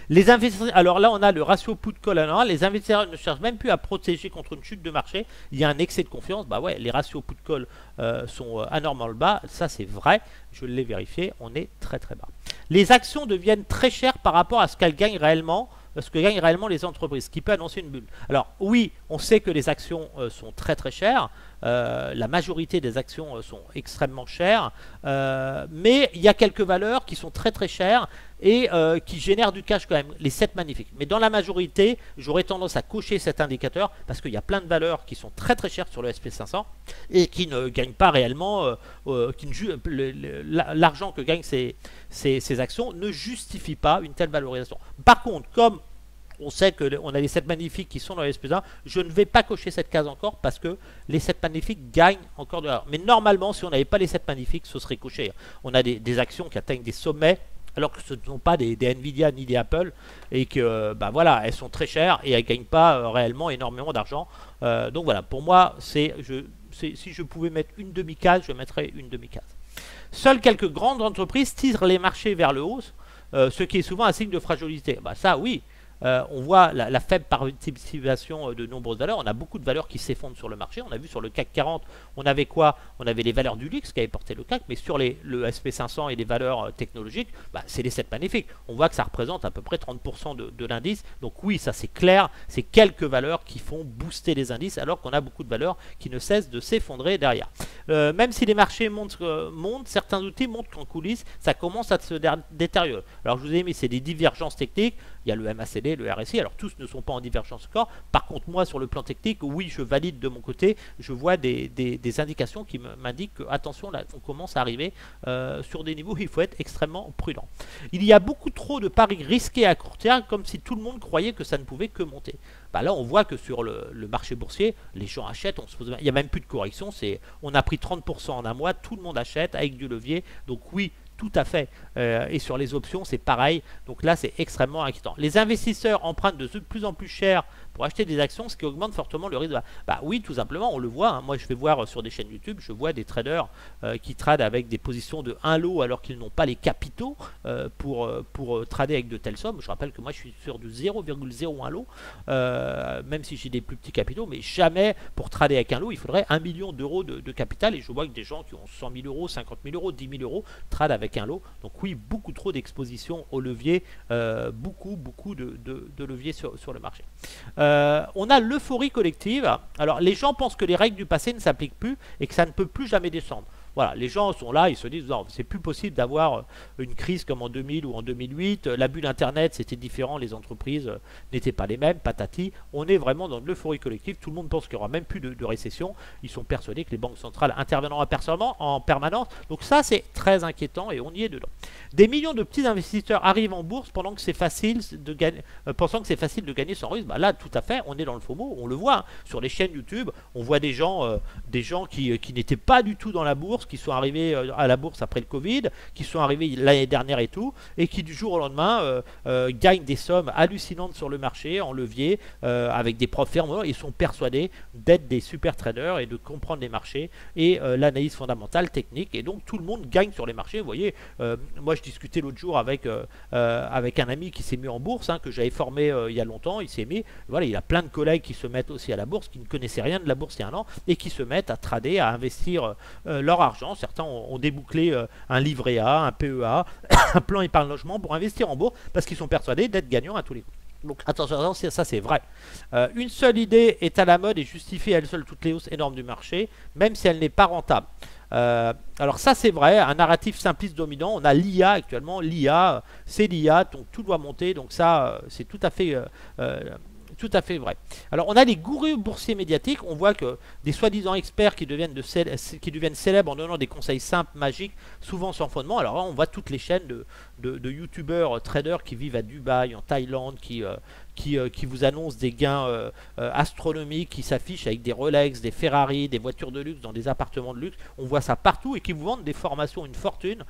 Les investisseurs, alors là on a le ratio put-call anormal, les investisseurs ne cherchent même plus à protéger contre une chute de marché, il y a un excès de confiance, bah ouais, les ratios put-call sont anormalement bas, ça c'est vrai, je l'ai vérifié, on est très très bas. Les actions deviennent très chères par rapport à ce qu'elles gagnent réellement, ce que gagnent réellement les entreprises, ce qui peut annoncer une bulle. Alors oui, on sait que les actions sont très très chères, la majorité des actions sont extrêmement chères, mais il y a quelques valeurs qui sont très très chères et qui génèrent du cash quand même, les 7 magnifiques. Mais dans la majorité, j'aurais tendance à cocher cet indicateur parce qu'il y a plein de valeurs qui sont très très chères sur le SP500 et qui ne gagnent pas réellement, l'argent que gagnent ces actions ne justifie pas une telle valorisation. Par contre, comme on sait qu'on a les 7 magnifiques qui sont dans les SP1, je ne vais pas cocher cette case encore parce que les 7 magnifiques gagnent encore de l'argent. Mais normalement, si on n'avait pas les 7 magnifiques, ce serait coché. On a des actions qui atteignent des sommets alors que ce ne sont pas des Nvidia ni des Apple et que bah voilà, elles sont très chères et elles ne gagnent pas réellement énormément d'argent. Donc voilà, pour moi, si je pouvais mettre une demi-case, je mettrais une demi-case. Seules quelques grandes entreprises tirent les marchés vers le haut, ce qui est souvent un signe de fragilité. Bah ça oui. On voit la faible participation de nombreuses valeurs. On a beaucoup de valeurs qui s'effondrent sur le marché. On a vu sur le CAC 40, on avait quoi? On avait les valeurs du luxe qui avaient porté le CAC, mais sur le SP500 et les valeurs technologiques, bah, c'est les 7 magnifiques. On voit que ça représente à peu près 30% de l'indice. Donc oui, ça c'est clair, c'est quelques valeurs qui font booster les indices, alors qu'on a beaucoup de valeurs qui ne cessent de s'effondrer derrière. Même si les marchés montent, certains outils montrent qu'en coulisses, ça commence à se détériorer. Alors je vous ai mis, c'est des divergences techniques. Il y a le MACD, le RSI, alors tous ne sont pas en divergence encore. Par contre, moi, sur le plan technique, oui, je valide de mon côté. Je vois des indications qui m'indiquent que, attention, là, on commence à arriver sur des niveaux où il faut être extrêmement prudent. Il y a beaucoup trop de paris risqués à court terme, comme si tout le monde croyait que ça ne pouvait que monter. Bah là, on voit que sur le marché boursier, les gens achètent, il n'y a même plus de correction. On a pris 30% en un mois, tout le monde achète avec du levier. Donc oui, tout à fait. Et sur les options, c'est pareil. Donc là, c'est extrêmement inquiétant. Les investisseurs empruntent de plus en plus cher pour acheter des actions, ce qui augmente fortement le risque. Bah oui, tout simplement, on le voit. Hein. Moi, je vais voir sur des chaînes YouTube, je vois des traders qui tradent avec des positions de 1 lot alors qu'ils n'ont pas les capitaux pour trader avec de telles sommes. Je rappelle que moi, je suis sur du 0,01 lot, même si j'ai des plus petits capitaux, mais jamais pour trader avec un lot, il faudrait 1 million d'euros de capital. Et je vois que des gens qui ont 100 000 euros, 50 000 euros, 10 000 euros tradent avec un lot. Donc oui, beaucoup trop d'exposition au levier, beaucoup de levier sur le marché. On a l'euphorie collective. Alors les gens pensent que les règles du passé ne s'appliquent plus et que ça ne peut plus jamais descendre. Voilà, les gens sont là, ils se disent non, c'est plus possible d'avoir une crise comme en 2000 ou en 2008. La bulle Internet, c'était différent, les entreprises n'étaient pas les mêmes, patati. On est vraiment dans de l'euphorie collective. Tout le monde pense qu'il n'y aura même plus de récession. Ils sont persuadés que les banques centrales interviendront en permanence. Donc ça, c'est très inquiétant et on y est dedans. Des millions de petits investisseurs arrivent en bourse pendant que c'est facile de gagner, pensant que c'est facile de gagner sans risque. Bah là, tout à fait, on est dans le FOMO, on le voit hein, sur les chaînes YouTube. On voit des gens qui n'étaient pas du tout dans la bourse, qui sont arrivés à la bourse après le Covid, qui sont arrivés l'année dernière et tout, et qui du jour au lendemain gagnent des sommes hallucinantes sur le marché en levier avec des profs fermes. Ils sont persuadés d'être des super traders et de comprendre les marchés et l'analyse fondamentale, technique, et donc tout le monde gagne sur les marchés. Vous voyez, moi je discutais l'autre jour avec un ami qui s'est mis en bourse, hein, que j'avais formé il y a longtemps. Il s'est mis, voilà, il a plein de collègues qui se mettent aussi à la bourse, qui ne connaissaient rien de la bourse il y a un an et qui se mettent à trader, à investir leur argent. Certains ont débouclé un livret A, un PEA, un plan épargne logement pour investir en bourse parce qu'ils sont persuadés d'être gagnants à tous les coups. Donc attention, ça c'est vrai. Une seule idée est à la mode et justifie à elle seule toutes les hausses énormes du marché, même si elle n'est pas rentable. Alors ça c'est vrai, un narratif simpliste dominant. On a l'IA actuellement, l'IA c'est l'IA, donc tout doit monter, donc ça c'est tout à fait vrai. Alors on a les gourous boursiers médiatiques. On voit que des soi-disant experts qui deviennent célèbres en donnant des conseils simples, magiques, souvent sans fondement. Alors là on voit toutes les chaînes de youtubeurs, traders qui vivent à Dubaï, en Thaïlande, qui vous annoncent des gains astronomiques, qui s'affichent avec des Rolex, des Ferrari, des voitures de luxe dans des appartements de luxe. On voit ça partout et qui vous vendent des formations, une fortune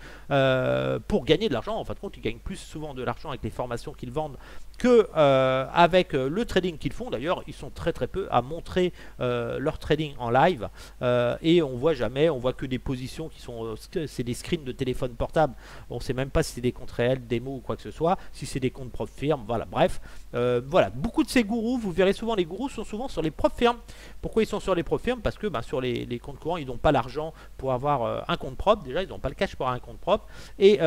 pour gagner de l'argent. En fin de compte, ils gagnent plus souvent de l'argent avec les formations qu'ils vendent que avec le trading qu'ils font. D'ailleurs, ils sont très très peu à montrer leur trading en live et on voit que des positions qui sont, c'est des screens de téléphone portable. On ne sait même pas si c'est des comptes réels, démos ou quoi que ce soit, si c'est des comptes propres firmes, voilà, bref. Voilà, beaucoup de ces gourous, vous verrez souvent, les gourous sont souvent sur les propres firmes. Pourquoi ils sont sur les propres firmes? Parce que sur les comptes courants, ils n'ont pas l'argent pour avoir un compte propre. Déjà, ils n'ont pas le cash pour avoir un compte propre. Et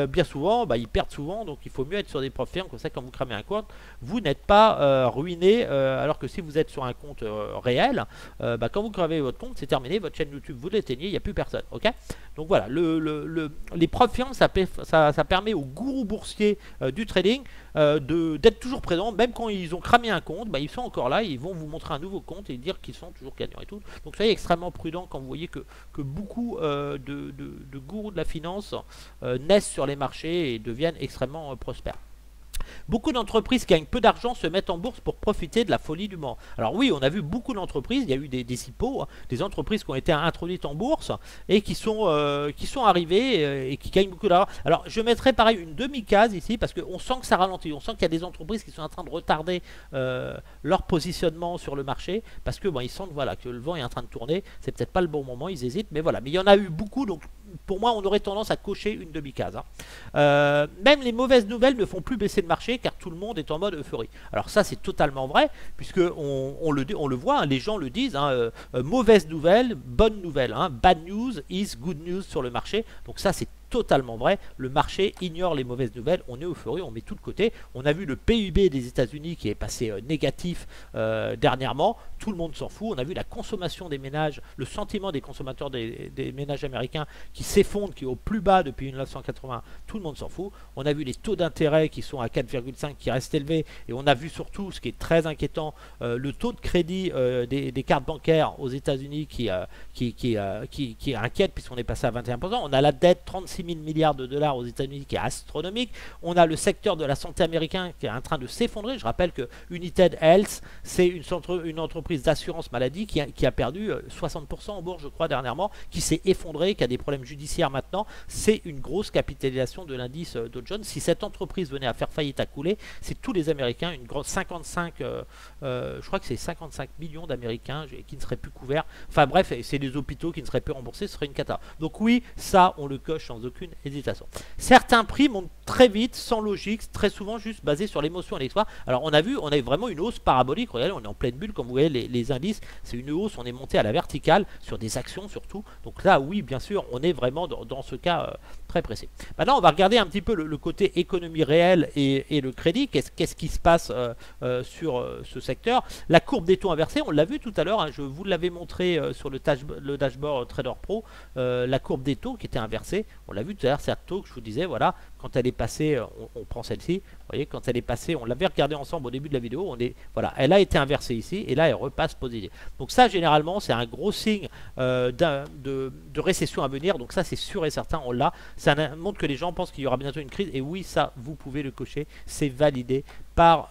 bien souvent, ils perdent souvent. Donc, il faut mieux être sur des propres firmes. Comme ça, quand vous cramez un compte, vous n'êtes pas ruiné. Alors que si vous êtes sur un compte réel, quand vous cramez votre compte, c'est terminé. Votre chaîne YouTube, vous l'éteignez, il n'y a plus personne. Ok? Donc voilà, les propres firmes, ça permet aux gourous boursiers du trading d'être toujours présents, même quand ils ont cramé un compte, ils sont encore là, ils vont vous montrer un nouveau compte et dire qu'ils sont toujours gagnants et tout. Donc soyez extrêmement prudents quand vous voyez que beaucoup de gourous de la finance naissent sur les marchés et deviennent extrêmement prospères. Beaucoup d'entreprises qui gagnent peu d'argent se mettent en bourse pour profiter de la folie du moment. Alors oui, on a vu beaucoup d'entreprises, il y a eu des IPO, hein, des entreprises qui ont été introduites en bourse et qui sont arrivées et qui gagnent beaucoup d'argent. Alors je mettrai pareil une demi-case ici parce qu'on sent que ça ralentit, on sent qu'il y a des entreprises qui sont en train de retarder leur positionnement sur le marché parce que ils sentent que le vent est en train de tourner, c'est peut-être pas le bon moment, ils hésitent, mais voilà. Mais il y en a eu beaucoup, donc pour moi on aurait tendance à cocher une demi-case. Hein. Même les mauvaises nouvelles ne font plus baisser le marché car tout le monde est en mode euphorie. Alors ça c'est totalement vrai puisque on le voit, hein, les gens le disent, hein, mauvaise nouvelle, bonne nouvelle, hein, bad news is good news sur le marché. Donc ça c'est totalement vrai, le marché ignore les mauvaises nouvelles, on est euphorie, on met tout de côté. On a vu le PIB des États-Unis qui est passé négatif dernièrement, tout le monde s'en fout. On a vu la consommation des ménages, le sentiment des consommateurs des ménages américains qui s'effondre, qui est au plus bas depuis 1980, tout le monde s'en fout. On a vu les taux d'intérêt qui sont à 4,5 qui restent élevés et on a vu surtout, ce qui est très inquiétant, le taux de crédit des cartes bancaires aux États-Unis qui inquiète puisqu'on est passé à 21%. On a la dette 36 000 milliards de dollars aux États-Unis qui est astronomique. On a le secteur de la santé américain qui est en train de s'effondrer. Je rappelle que United Health, c'est une entreprise d'assurance maladie qui a perdu 60% en bourse, je crois, dernièrement, qui s'est effondrée, qui a des problèmes judiciaires maintenant. C'est une grosse capitalisation de l'indice Dow Jones. Si cette entreprise venait à faire faillite, à couler, c'est tous les Américains, une grosse 55, je crois que c'est 55 millions d'Américains qui ne seraient plus couverts. Enfin bref, c'est des hôpitaux qui ne seraient plus remboursés, ce serait une cata. Donc oui, ça, on le coche sans aucune hésitation. Certains prix montent très vite, sans logique, très souvent juste basé sur l'émotion et l'espoir. Alors on a vu, on a vraiment une hausse parabolique. Regardez, on est en pleine bulle, comme vous voyez les indices, c'est une hausse, on est monté à la verticale sur des actions surtout. Donc là, oui, bien sûr, on est vraiment dans ce cas très précis. Maintenant, on va regarder un petit peu le côté économie réelle et le crédit. Qu'est-ce qui se passe sur ce secteur? La courbe des taux inversés, on l'a vu tout à l'heure, hein, je vous l'avais montré sur le dashboard Trader Pro, la courbe des taux qui était inversée. On l'a vu tout à l'heure, cette taux que je vous disais, voilà, quand elle est passée, on prend celle-ci, vous voyez, quand elle est passée, on l'avait regardé ensemble au début de la vidéo, voilà, elle a été inversée ici, et là elle repasse positive. Donc ça, généralement, c'est un gros signe de récession à venir, donc ça c'est sûr et certain, on l'a. Ça montre que les gens pensent qu'il y aura bientôt une crise, et oui, ça, vous pouvez le cocher, c'est validé par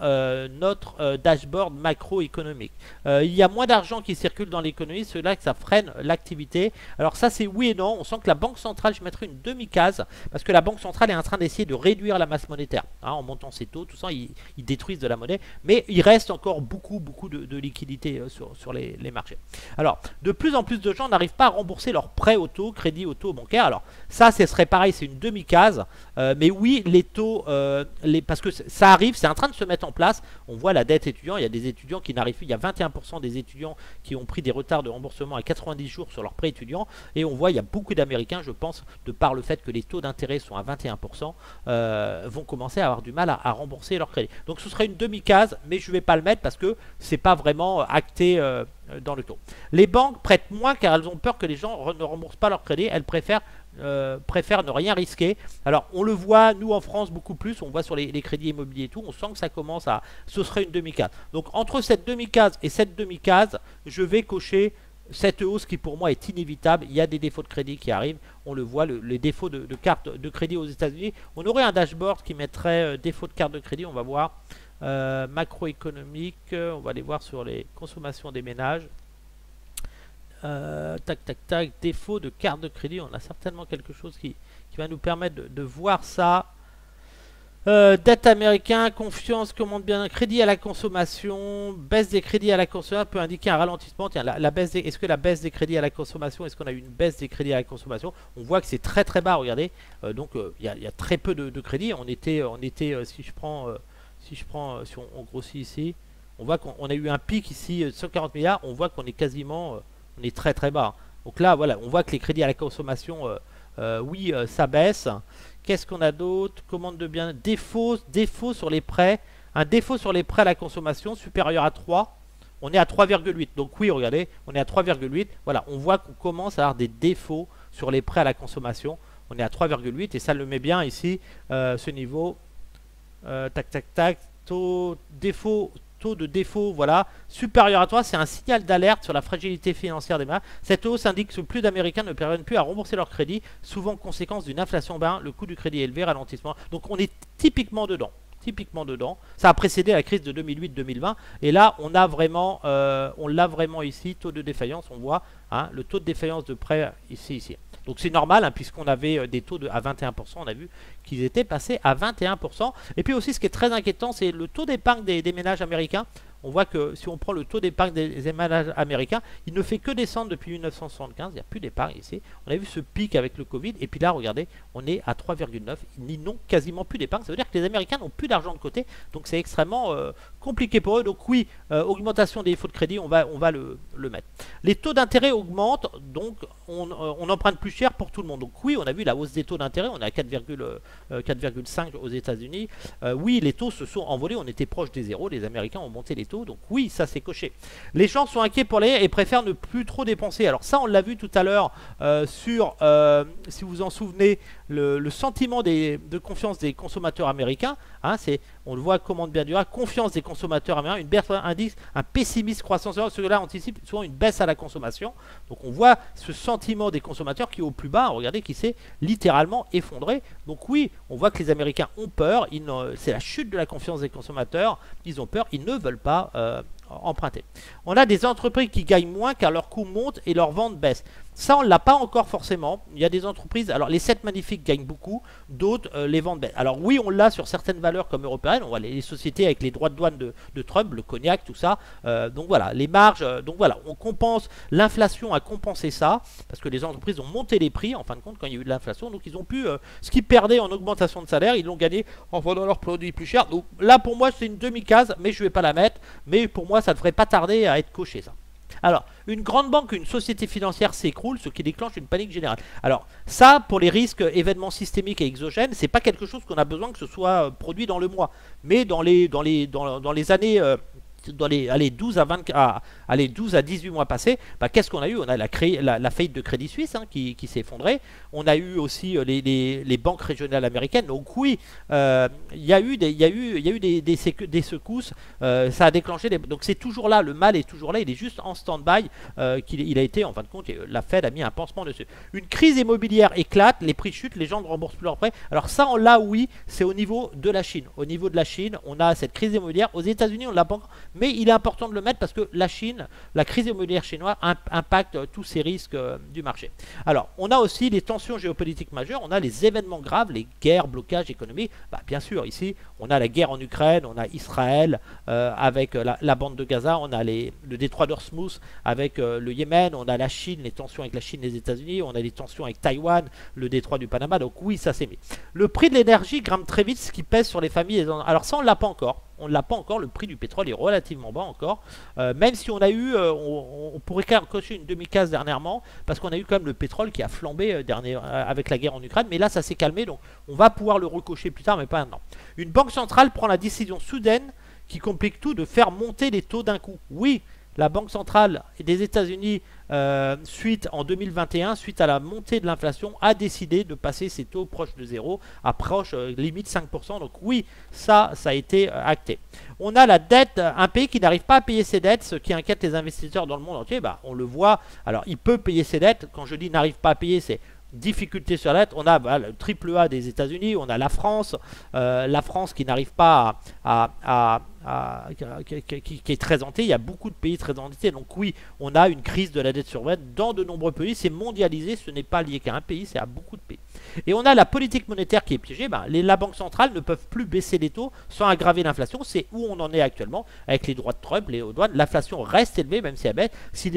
notre dashboard macroéconomique. Il y a moins d'argent qui circule dans l'économie, cela que ça freine l'activité. Alors ça c'est oui et non, on sent que la Banque centrale, je mettrai une demi-case, parce que la Banque centrale est en train d'essayer de réduire la masse monétaire, hein, en montant ses taux, tout ça, ils détruisent de la monnaie, mais il reste encore beaucoup de liquidités sur les marchés. Alors, de plus en plus de gens n'arrivent pas à rembourser leurs prêts auto, crédits auto bancaires. Alors ça, ce serait pareil, c'est une demi-case, mais oui, les taux, parce que ça arrive, c'est en train de se mettre en place. On voit la dette étudiant, il y a des étudiants qui n'arrivent plus, il y a 21% des étudiants qui ont pris des retards de remboursement à 90 jours sur leurs prêts étudiants, et on voit il y a beaucoup d'Américains, je pense, de par le fait que les taux d'intérêt sont à 21%, vont commencer à avoir du mal à rembourser leur crédit. Donc ce serait une demi-case, mais je ne vais pas le mettre parce que c'est pas vraiment acté dans le taux. Les banques prêtent moins car elles ont peur que les gens ne remboursent pas leur crédit, elles préfèrent ne rien risquer. Alors on le voit, nous en France beaucoup plus, on voit sur les crédits immobiliers et tout, on sent que ça commence à, ce serait une demi-case. Donc entre cette demi-case et cette demi-case, je vais cocher cette hausse qui pour moi est inévitable. Il y a des défauts de crédit qui arrivent, on le voit, les défauts de cartes de crédit aux États-Unis. On aurait un dashboard qui mettrait défauts de carte de crédit, on va voir. Macroéconomique, on va aller voir sur les consommations des ménages. Tac, défaut de carte de crédit, on a certainement quelque chose qui va nous permettre de voir ça. Dette américain, confiance, commande bien, crédit à la consommation, baisse des crédits à la consommation peut indiquer un ralentissement. Tiens, est-ce que la baisse des crédits à la consommation, est-ce qu'on a eu une baisse des crédits à la consommation? On voit que c'est très bas, regardez. Donc il y a très peu de crédits. On était si on grossit ici, on voit qu'on a eu un pic ici, 140 milliards, on voit qu'on est quasiment, on est très bas. Donc là, voilà, on voit que les crédits à la consommation, oui, ça baisse. Qu'est-ce qu'on a d'autre? Commande de biens, défaut sur les prêts. Un défaut sur les prêts à la consommation supérieur à 3. On est à 3,8. Donc oui, regardez, on est à 3,8. Voilà, on voit qu'on commence à avoir des défauts sur les prêts à la consommation. On est à 3,8 et ça le met bien ici, ce niveau. Tac, taux de défaut, voilà, supérieur à 3, c'est un signal d'alerte sur la fragilité financière des ménages. Cette hausse indique que plus d'Américains ne parviennent plus à rembourser leur crédit, souvent conséquence d'une inflation basse, le coût du crédit élevé, ralentissement. Donc on est typiquement dedans. Ça a précédé la crise de 2008-2020 et là on l'a vraiment ici, taux de défaillance, on voit hein, le taux de défaillance de prêt ici. Donc c'est normal hein, puisqu'on avait des taux à 21%, on a vu qu'ils étaient passés à 21%. Et puis aussi ce qui est très inquiétant, c'est le taux d'épargne des ménages américains. On voit que si on prend le taux d'épargne des ménages américains, il ne fait que descendre depuis 1975, il n'y a plus d'épargne ici. On a vu ce pic avec le Covid, et puis là, regardez, on est à 3,9, ils n'ont quasiment plus d'épargne. Ça veut dire que les Américains n'ont plus d'argent de côté, donc c'est extrêmement compliqué pour eux. Donc oui, augmentation des défauts de crédit, on va le mettre. Les taux d'intérêt augmentent, donc on emprunte plus cher pour tout le monde. Donc oui, on a vu la hausse des taux d'intérêt, on est à 4,5 aux États-Unis. Oui, les taux se sont envolés, on était proche des zéros, les Américains ont monté les taux, donc oui, ça c'est coché. Les gens sont inquiets pour les et préfèrent ne plus trop dépenser. Alors ça, on l'a vu tout à l'heure sur, si vous en souvenez, le sentiment de confiance des consommateurs américains. Hein, on le voit, commande bien durable, confiance des consommateurs américains, une baisse indice, un pessimisme croissance, ceux-là anticipent souvent une baisse à la consommation. Donc on voit ce sentiment des consommateurs qui est au plus bas, regardez, qui s'est littéralement effondré. Donc oui, on voit que les Américains ont peur, c'est la chute de la confiance des consommateurs, ils ont peur, ils ne veulent pas emprunter. On a des entreprises qui gagnent moins car leurs coûts montent et leurs ventes baissent. Ça, on ne l'a pas encore forcément. Il y a des entreprises, alors les 7 magnifiques gagnent beaucoup, d'autres les vendent bête. Alors oui, on l'a sur certaines valeurs comme européennes, on voit les sociétés avec les droits de douane de Trump, le cognac, tout ça. Donc voilà, les marges, donc voilà, on compense, l'inflation a compensé ça, parce que les entreprises ont monté les prix, en fin de compte, quand il y a eu de l'inflation, donc ils ont pu, ce qu'ils perdaient en augmentation de salaire, ils l'ont gagné en vendant leurs produits plus chers. Donc là, pour moi, c'est une demi-case, mais je ne vais pas la mettre, mais pour moi, ça ne devrait pas tarder à être coché, ça. Alors, une grande banque, une société financière s'écroule, ce qui déclenche une panique générale. Alors, ça, pour les risques événements systémiques et exogènes, c'est pas quelque chose qu'on a besoin que ce soit produit dans le mois. Mais dans les années, dans les allez, 12 à 20, allez, 12 à 18 mois passés, bah, qu'est-ce qu'on a eu? On a la faillite de Crédit Suisse hein, qui s'est effondrée. On a eu aussi les banques régionales américaines. Donc oui, il y a eu des secousses. Ça a déclenché donc c'est toujours là, le mal est toujours là. Il est juste en stand-by. Il a été, en fin de compte, la Fed a mis un pansement dessus. Une crise immobilière éclate, les prix chutent, les gens ne remboursent plus leurs prêts. Alors ça, on l'a, oui, c'est au niveau de la Chine. Au niveau de la Chine, on a cette crise immobilière. Aux États-Unis, on ne l'a pas encore. Mais il est important de le mettre parce que la Chine, la crise immobilière chinoise impacte tous ces risques du marché. Alors, on a aussi les tensions géopolitiques majeures, on a les événements graves, les guerres, blocages économiques. Bah, bien sûr, ici, on a la guerre en Ukraine, on a Israël avec la bande de Gaza, on a le détroit d'Ormuz avec le Yémen, on a la Chine, les tensions avec la Chine et les États-Unis, on a les tensions avec Taïwan, le détroit du Panama. Donc oui, ça s'est mis. Le prix de l'énergie grimpe très vite, ce qui pèse sur les familles. Alors ça, on ne l'a pas encore. On ne l'a pas encore, le prix du pétrole est relativement bas encore. Même si on a eu, on pourrait quand même cocher une demi-case dernièrement, parce qu'on a eu quand même le pétrole qui a flambé avec la guerre en Ukraine, mais là ça s'est calmé, donc on va pouvoir le recocher plus tard, mais pas maintenant. Une banque centrale prend la décision soudaine qui complique tout de faire monter les taux d'un coup. Oui, la Banque centrale des États-Unis, en 2021, suite à la montée de l'inflation, a décidé de passer ses taux proches de zéro, à proche limite 5%. Donc oui, ça a été acté. On a la dette, un pays qui n'arrive pas à payer ses dettes, ce qui inquiète les investisseurs dans le monde entier. Bah, on le voit, alors il peut payer ses dettes. Quand je dis n'arrive pas à payer, c'est difficulté sur la dette. On a le triple A des États-Unis, on a la France qui n'arrive pas qui est très endetté. Il y a beaucoup de pays très endettés. Donc oui, on a une crise de la dette souveraine dans de nombreux pays. C'est mondialisé, ce n'est pas lié qu'à un pays, c'est à beaucoup de pays. Et on a la politique monétaire qui est piégée. La Banque centrale ne peuvent plus baisser les taux sans aggraver l'inflation. C'est où on en est actuellement avec les droits de Trump, les hauts douanes. L'inflation reste élevée, même si elle baisse. Si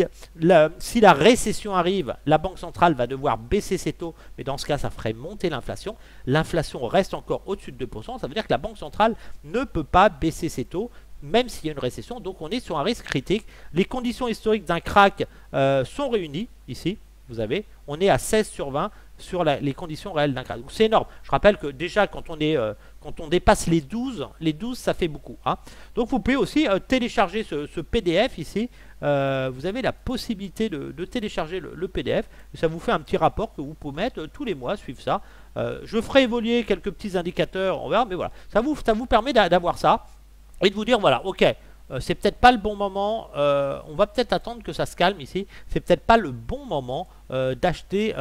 la récession arrive, la Banque centrale va devoir baisser ses taux, mais dans ce cas, ça ferait monter l'inflation. L'inflation reste encore au-dessus de 2%. Ça veut dire que la Banque centrale ne peut pas baisser ses taux, même s'il y a une récession. Donc on est sur un risque critique. Les conditions historiques d'un crack sont réunies ici. Vous avez, on est à 16 sur 20 sur les conditions réelles d'un crack. Donc c'est énorme. Je rappelle que déjà quand on dépasse les 12 ça fait beaucoup. Hein. Donc vous pouvez aussi télécharger ce PDF ici. Vous avez la possibilité de télécharger le PDF. Ça vous fait un petit rapport que vous pouvez mettre tous les mois, suivre ça. Je ferai évoluer quelques petits indicateurs, on verra, mais voilà. Ça vous permet d'avoir ça et de vous dire, voilà, ok, c'est peut-être pas le bon moment, on va peut-être attendre que ça se calme ici, c'est peut-être pas le bon moment d'acheter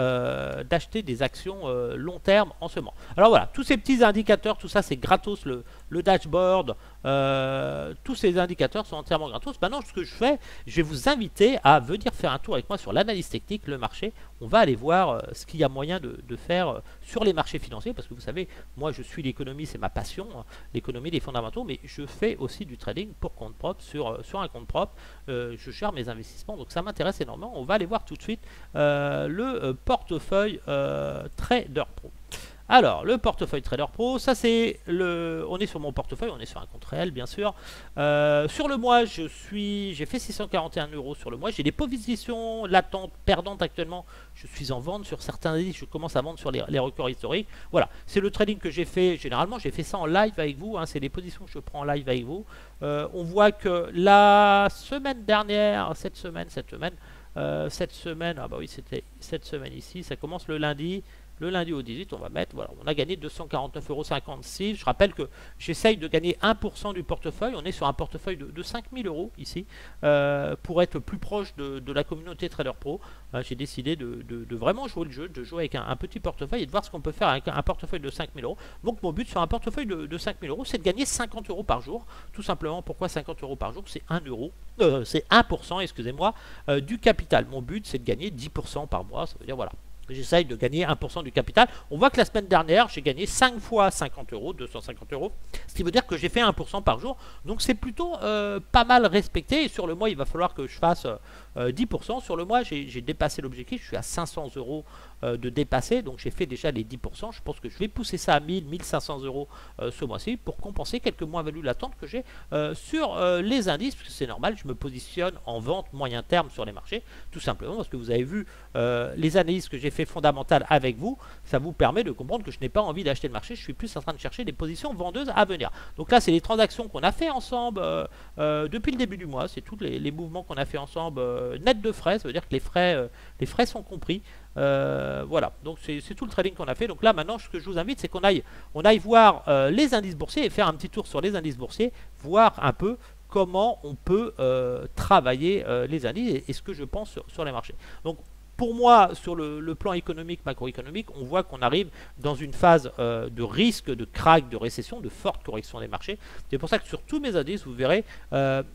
des actions long terme en ce moment. Alors voilà, tous ces petits indicateurs, tout ça c'est gratos, le dashboard, tous ces indicateurs sont entièrement gratos. Maintenant ce que je fais, je vais vous inviter à venir faire un tour avec moi sur l'analyse technique, le marché. On va aller voir ce qu'il y a moyen de faire sur les marchés financiers, parce que vous savez, moi je suis l'économie, c'est ma passion, hein, l'économie des fondamentaux, mais je fais aussi du trading pour compte propre, sur un compte propre, je gère mes investissements, donc ça m'intéresse énormément. On va aller voir tout de suite le portefeuille Trader Pro. Alors, le portefeuille Trader Pro, ça c'est on est sur mon portefeuille, on est sur un compte réel bien sûr. Sur le mois, j'ai fait 641 € sur le mois. J'ai des positions latentes, perdantes actuellement. Je suis en vente sur certains indices, je commence à vendre sur les records historiques. Voilà, c'est le trading que j'ai fait. Généralement, j'ai fait ça en live avec vous. Hein, c'est les positions que je prends en live avec vous. On voit que la semaine dernière, cette semaine, ah bah oui, c'était cette semaine ici, ça commence le lundi. Le lundi au 18, on va mettre, voilà, on a gagné 249,56 €. Je rappelle que j'essaye de gagner 1% du portefeuille. On est sur un portefeuille de 5000 € ici. Pour être plus proche de la communauté Trader Pro, j'ai décidé de vraiment jouer le jeu, de jouer avec un petit portefeuille et de voir ce qu'on peut faire avec un portefeuille de 5000 €. Donc mon but sur un portefeuille de 5000 €, c'est de gagner 50 € par jour. Tout simplement, pourquoi 50 € par jour? C'est 1 euro, c'est 1%, excusez-moi, du capital. Mon but, c'est de gagner 10% par mois. Ça veut dire, voilà, j'essaye de gagner 1% du capital. On voit que la semaine dernière, j'ai gagné 5 fois 50 €, 250 €, ce qui veut dire que j'ai fait 1% par jour. Donc c'est plutôt pas mal respecté. Et sur le mois, il va falloir que je fasse 10%. Sur le mois, j'ai dépassé l'objectif. Je suis à 500 € de dépasser. Donc j'ai fait déjà les 10%. Je pense que je vais pousser ça à 1000, 1500 € ce mois-ci pour compenser quelques moins-values latentes que j'ai sur les indices. Parce que c'est normal, je me positionne en vente moyen terme sur les marchés. Tout simplement parce que vous avez vu les analyses que j'ai fait fondamentales avec vous. Ça vous permet de comprendre que je n'ai pas envie d'acheter le marché. Je suis plus en train de chercher des positions vendeuses à venir. Donc là, c'est les transactions qu'on a fait ensemble depuis le début du mois. C'est tous les mouvements qu'on a fait ensemble net de frais. Ça veut dire que les frais sont compris. Voilà, donc c'est tout le trading qu'on a fait. Donc là maintenant, ce que je vous invite, c'est qu'on aille voir les indices boursiers et faire un petit tour sur les indices boursiers, voir un peu comment on peut travailler les indices et ce que je pense sur les marchés. Donc pour moi, sur le plan économique, macroéconomique, on voit qu'on arrive dans une phase de risque, de crack, de récession, de forte correction des marchés. C'est pour ça que sur tous mes indices, vous verrez,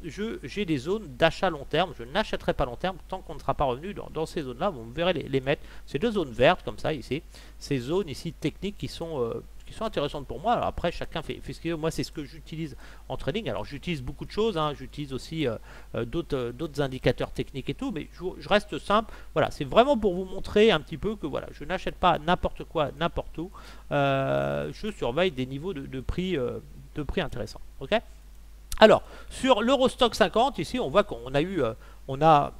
j'ai des zones d'achat long terme. Je n'achèterai pas long terme tant qu'on ne sera pas revenu dans ces zones-là. Vous verrez les mettre. Ces deux zones vertes comme ça ici. Ces zones ici techniques qui sont intéressantes pour moi. Alors après, chacun fait ce qu'il veut. Moi, c'est ce que j'utilise en trading. Alors, j'utilise beaucoup de choses. J'utilise aussi d'autres indicateurs techniques et tout. Mais je reste simple. Voilà, c'est vraiment pour vous montrer un petit peu que voilà, je n'achète pas n'importe quoi, n'importe où. Je surveille des niveaux de prix intéressants. Ok. Alors, sur l'Eurostock 50, ici, on voit qu'on a eu...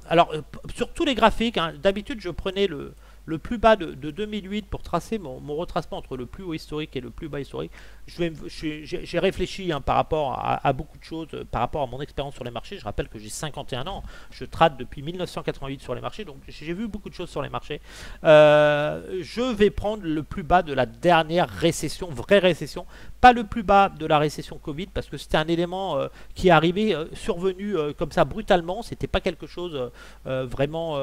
alors, sur tous les graphiques, d'habitude, je prenais le plus bas de 2008 pour tracer mon retracement entre le plus haut historique et le plus bas historique. J'ai réfléchi par rapport à beaucoup de choses, par rapport à mon expérience sur les marchés. Je rappelle que j'ai 51 ans, je trade depuis 1988 sur les marchés, donc j'ai vu beaucoup de choses sur les marchés. Je vais prendre le plus bas de la dernière récession, vraie récession, pas le plus bas de la récession Covid, parce que c'était un élément qui est arrivé, survenu comme ça brutalement. C'était pas quelque chose vraiment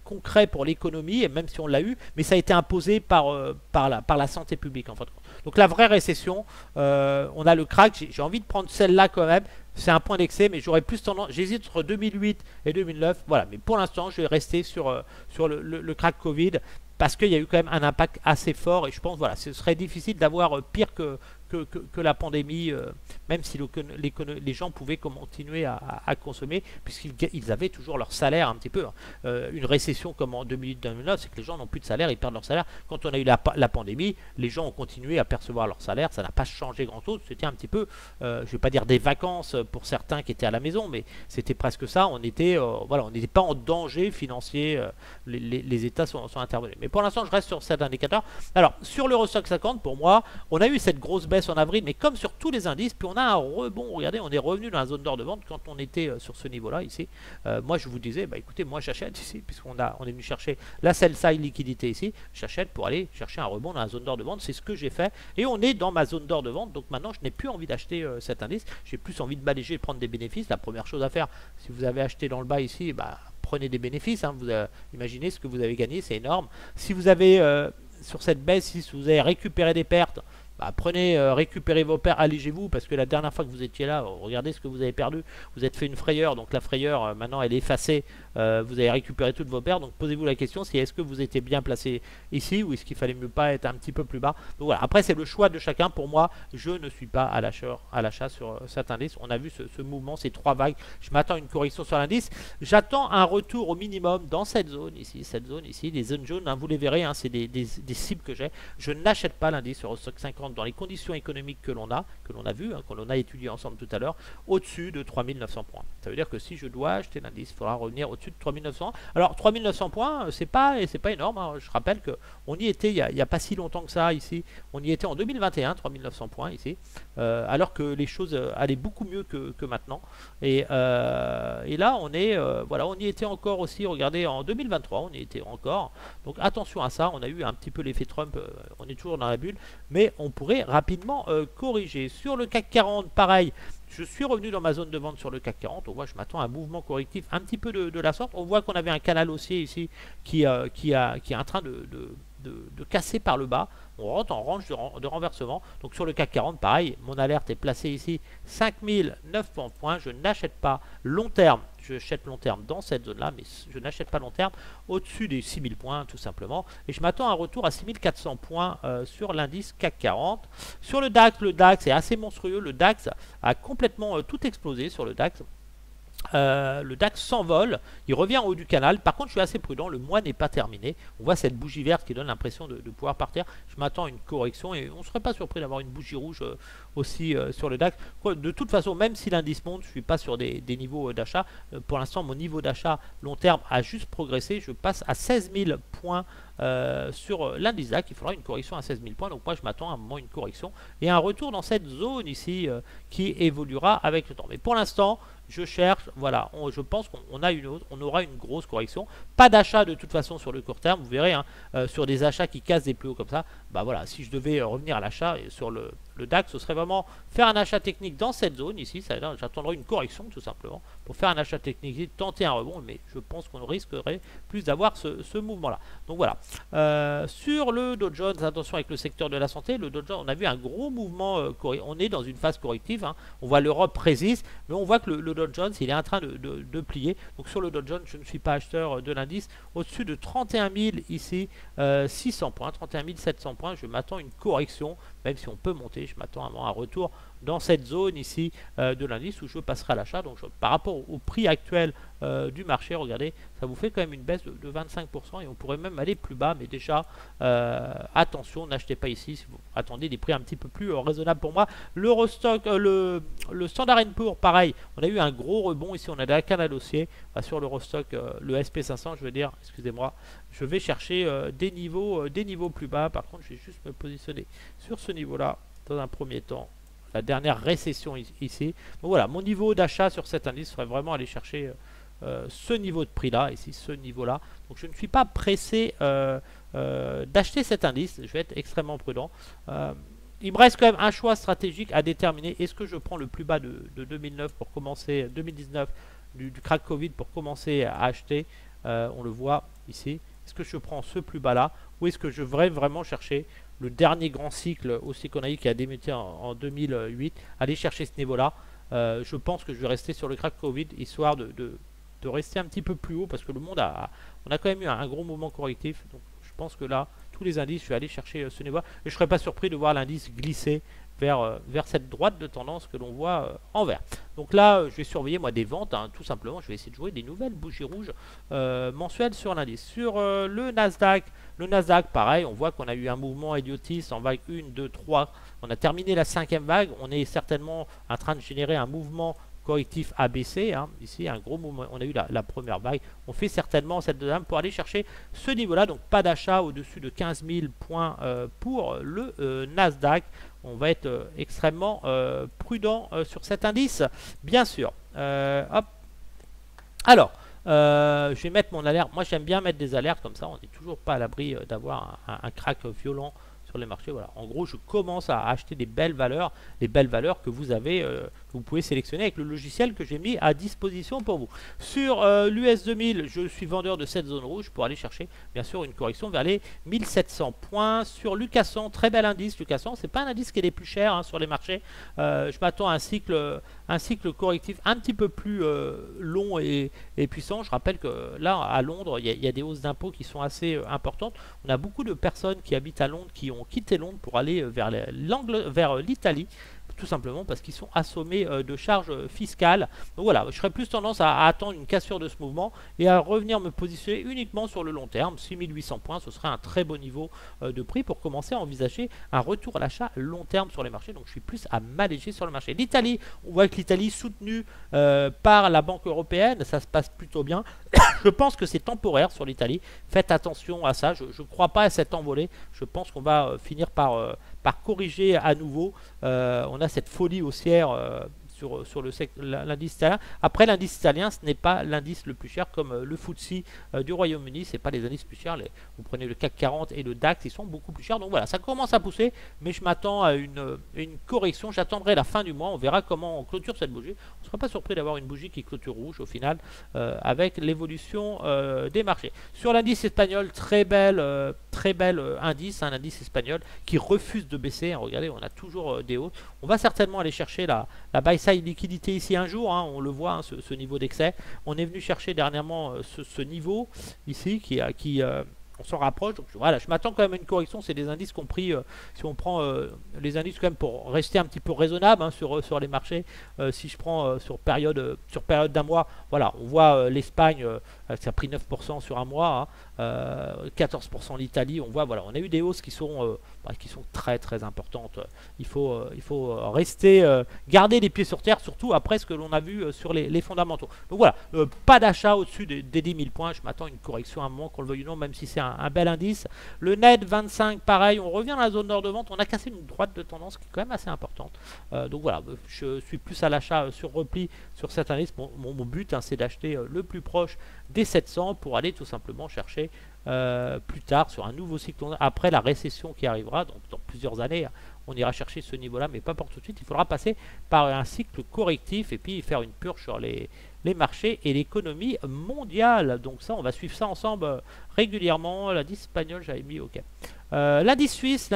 concret pour l'économie, et même si on l'a eu, mais ça a été imposé par la santé publique en fait. Donc la vraie récession, on a le crack. J'ai envie de prendre celle-là quand même. C'est un point d'excès, mais j'aurais plus tendance. J'hésite entre 2008 et 2009. Voilà, mais pour l'instant, je vais rester sur le crack Covid parce qu'il y a eu quand même un impact assez fort. Et je pense, voilà, ce serait difficile d'avoir pire que la pandémie, même si les gens pouvaient continuer à consommer, puisqu'ils avaient toujours leur salaire un petit peu. Une récession comme en 2008-2009, c'est que les gens n'ont plus de salaire, ils perdent leur salaire. Quand on a eu la pandémie, les gens ont continué à percevoir leur salaire, ça n'a pas changé grand-chose. C'était un petit peu, je ne vais pas dire des vacances pour certains qui étaient à la maison, mais c'était presque ça. On n'était pas en danger financier, les États sont intervenus. Mais pour l'instant, je reste sur cet indicateur. Alors, sur l'Eurostock 50, pour moi, on a eu cette grosse baisse en avril, mais comme sur tous les indices, puis on a un rebond. Regardez, on est revenu dans la zone d'or de vente quand on était sur ce niveau-là ici. Moi, je vous disais, écoutez, moi j'achète ici, puisqu'on est venu chercher la sell-side liquidité ici. J'achète pour aller chercher un rebond dans la zone d'or de vente. C'est ce que j'ai fait, et on est dans ma zone d'or de vente. Donc maintenant, je n'ai plus envie d'acheter cet indice. J'ai plus envie de balayer et de prendre des bénéfices. La première chose à faire, si vous avez acheté dans le bas ici, prenez des bénéfices. Vous imaginez ce que vous avez gagné, c'est énorme. Si vous avez sur cette baisse, si vous avez récupéré des pertes, récupérez vos pertes, allégez-vous, parce que la dernière fois que vous étiez là, regardez ce que vous avez perdu. Vous êtes fait une frayeur, donc la frayeur maintenant elle est effacée. Vous avez récupéré toutes vos pertes, donc posez-vous la question, si est-ce que vous étiez bien placé ici, ou est-ce qu'il fallait mieux pas être un petit peu plus bas. Donc voilà, après c'est le choix de chacun. Pour moi, je ne suis pas à l'achat sur cet indice. On a vu ce mouvement, ces trois vagues. Je m'attends à une correction sur l'indice. J'attends un retour au minimum dans cette zone ici, les zones jaunes, vous les verrez, c'est des cibles que j'ai. Je n'achète pas l'indice sur Eurostock 50 dans les conditions économiques que l'on a vu, que l'on a étudié ensemble tout à l'heure, au-dessus de 3900 points. Ça veut dire que si je dois acheter l'indice, il faudra revenir au-dessus au-dessus de 3900. Alors 3900 points, c'est pas énorme, hein. Je rappelle qu'on y était il y a pas si longtemps que ça ici. On y était en 2021, 3900 points ici, alors que les choses allaient beaucoup mieux que maintenant. Et là, voilà, on y était encore aussi. Regardez, en 2023, on y était encore. Donc attention à ça. On a eu un petit peu l'effet Trump. On est toujours dans la bulle, mais on pourrait rapidement corriger. Sur le CAC 40, pareil. Je suis revenu dans ma zone de vente sur le CAC 40. On voit, je m'attends à un mouvement correctif un petit peu de la sorte. On voit qu'on avait un canal haussier ici qui est en train de casser par le bas. On rentre en range de renversement. Donc sur le CAC 40, pareil, mon alerte est placée ici 5900 points. Je n'achète pas long terme. Je achète long terme dans cette zone-là, mais je n'achète pas long terme au-dessus des 6000 points, tout simplement. Et je m'attends à un retour à 6400 points sur l'indice CAC 40. Sur le DAX est assez monstrueux. Le DAX a complètement tout explosé sur le DAX. Le DAX s'envole, il revient en haut du canal. Par contre, je suis assez prudent, le mois n'est pas terminé. On voit cette bougie verte qui donne l'impression de pouvoir partir. Je m'attends à une correction et on ne serait pas surpris d'avoir une bougie rouge aussi sur le DAX. De toute façon, même si l'indice monte, je ne suis pas sur des niveaux d'achat. Pour l'instant, mon niveau d'achat long terme a juste progressé. Je passe à 16 000 points sur l'indice DAX. Il faudra une correction à 16 000 points. Donc moi, je m'attends à un moment une correction et un retour dans cette zone ici qui évoluera avec le temps. Mais pour l'instant, je cherche, voilà, je pense qu'on aura une grosse correction. Pas d'achat de toute façon sur le court terme, vous verrez, hein, sur des achats qui cassent des plus hauts comme ça. Bah voilà, si je devais revenir à l'achat sur le DAX, ce serait vraiment faire un achat technique dans cette zone ici. J'attendrai une correction tout simplement pour faire un achat technique, tenter un rebond, mais je pense qu'on risquerait plus d'avoir ce mouvement-là. Donc voilà. Sur le Dow Jones, attention avec le secteur de la santé, le Dow Jones, on a vu un gros mouvement, on est dans une phase corrective, hein. On voit l'Europe résiste, mais on voit que le Dow Jones, il est en train de plier. Donc sur le Dow Jones, je ne suis pas acheteur de l'indice. Au-dessus de 31 000 ici, 600 points, 31 700 points, je m'attends à une correction, même si on peut monter, je m'attends à un retour dans cette zone ici de l'indice où je passerai à l'achat. Donc par rapport au prix actuel du marché, regardez, ça vous fait quand même une baisse de 25% et on pourrait même aller plus bas, mais déjà attention, n'achetez pas ici, si vous attendez des prix un petit peu plus raisonnables pour moi. L'Eurostock, le Standard & Poor's, pareil, on a eu un gros rebond ici, on a un canal haussier sur l'Eurostock, le SP500, je veux dire, excusez-moi, je vais chercher des niveaux plus bas. Par contre, je vais juste me positionner sur ce niveau-là dans un premier temps. La dernière récession ici. Donc voilà, mon niveau d'achat sur cet indice serait vraiment aller chercher ce niveau de prix là, ici, ce niveau là. Donc je ne suis pas pressé d'acheter cet indice, je vais être extrêmement prudent. Il me reste quand même un choix stratégique à déterminer. Est-ce que je prends le plus bas de 2009 pour commencer, 2019 du crack Covid pour commencer à acheter, on le voit ici. Est-ce que je prends ce plus bas là ou est-ce que je vais vraiment chercher le dernier grand cycle aussi qu'on a eu qui a débuté en 2008, aller chercher ce niveau-là. Je pense que je vais rester sur le crack Covid, histoire de rester un petit peu plus haut, parce que le monde on a quand même eu un gros mouvement correctif. Donc je pense que là, tous les indices, je vais aller chercher ce niveau-là. Et je ne serais pas surpris de voir l'indice glisser vers cette droite de tendance que l'on voit en vert. Donc là, je vais surveiller moi des ventes, hein, tout simplement. Je vais essayer de jouer des nouvelles bougies rouges mensuelles sur l'indice. Sur le Nasdaq, pareil, on voit qu'on a eu un mouvement idiotiste en vague 1, 2, 3. On a terminé la 5e vague. On est certainement en train de générer un mouvement correctif ABC, hein. Ici un gros mouvement, on a eu la première vague, on fait certainement cette deuxième pour aller chercher ce niveau là, donc pas d'achat au-dessus de 15 000 points pour le Nasdaq. On va être extrêmement prudent sur cet indice, bien sûr. Hop. Alors, je vais mettre mon alerte. Moi j'aime bien mettre des alertes comme ça, on n'est toujours pas à l'abri d'avoir un crack violent sur les marchés. Voilà. En gros, je commence à acheter des belles valeurs que vous avez, que vous pouvez sélectionner avec le logiciel que j'ai mis à disposition pour vous. Sur l'US 2000, je suis vendeur de cette zone rouge pour aller chercher, bien sûr, une correction vers les 1700 points. Sur Lucas 100, très bel indice. Lucas 100, c'est pas un indice qui est les plus chers, hein, sur les marchés. Je m'attends à un cycle correctif un petit peu plus long et puissant. Je rappelle que là, à Londres, il y a des hausses d'impôts qui sont assez importantes. On a beaucoup de personnes qui habitent à Londres qui ont quitté Londres pour aller vers l'Italie, tout simplement parce qu'ils sont assommés de charges fiscales. Donc voilà, je serais plus tendance à attendre une cassure de ce mouvement et à revenir me positionner uniquement sur le long terme. 6800 points, ce serait un très beau niveau de prix pour commencer à envisager un retour à l'achat long terme sur les marchés. Donc je suis plus à m'alléger sur le marché. L'Italie, on voit que l'Italie soutenue par la Banque européenne, ça se passe plutôt bien. Je pense que c'est temporaire sur l'Italie. Faites attention à ça. Je ne crois pas à cette envolée. Je pense qu'on va finir par corriger à nouveau. On a cette folie haussière sur l'indice italien. Après, l'indice italien, ce n'est pas l'indice le plus cher comme le FTSE du Royaume-Uni. Ce n'est pas les indices plus chers. Vous prenez le CAC 40 et le DAX, ils sont beaucoup plus chers. Donc voilà, ça commence à pousser, mais je m'attends à une correction. J'attendrai la fin du mois. On verra comment on clôture cette bougie. On ne sera pas surpris d'avoir une bougie qui clôture rouge au final avec l'évolution des marchés. Sur l'indice espagnol, très bel indice, un indice espagnol qui refuse de baisser. Regardez, on a toujours des hausses. On va certainement aller chercher la buy side liquidité ici un jour, on le voit, ce niveau d'excès. On est venu chercher dernièrement ce niveau ici qui on s'en rapproche. Donc voilà, je m'attends quand même à une correction. C'est des indices compris, si on prend les indices quand même pour rester un petit peu raisonnable sur les marchés. Si je prends sur période d'un mois, voilà, on voit l'Espagne, ça a pris 9% sur un mois, 14% l'Italie. On voit, voilà, on a eu des hausses qui sont très très importantes. Il faut rester, garder les pieds sur terre, surtout après ce que l'on a vu sur les fondamentaux. Donc voilà, pas d'achat au-dessus des 10 000 points. Je m'attends à une correction à un moment, qu'on le veuille ou non, même si c'est un bel indice. Le net 25, pareil, on revient dans la zone nord de vente. On a cassé une droite de tendance qui est quand même assez importante. Donc voilà, je suis plus à l'achat sur repli sur cet indice. Mon but, c'est d'acheter le plus proche des 700 pour aller tout simplement chercher plus tard sur un nouveau cycle après la récession qui arrivera, donc dans plusieurs années. On ira chercher ce niveau-là, mais pas pour tout de suite. Il faudra passer par un cycle correctif et puis faire une purge sur les marchés et l'économie mondiale. Donc ça, on va suivre ça ensemble régulièrement. L'indice espagnol, j'avais mis OK. L'indice suisse,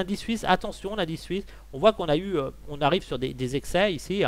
attention, l'indice suisse. On voit qu'on on arrive sur des excès ici.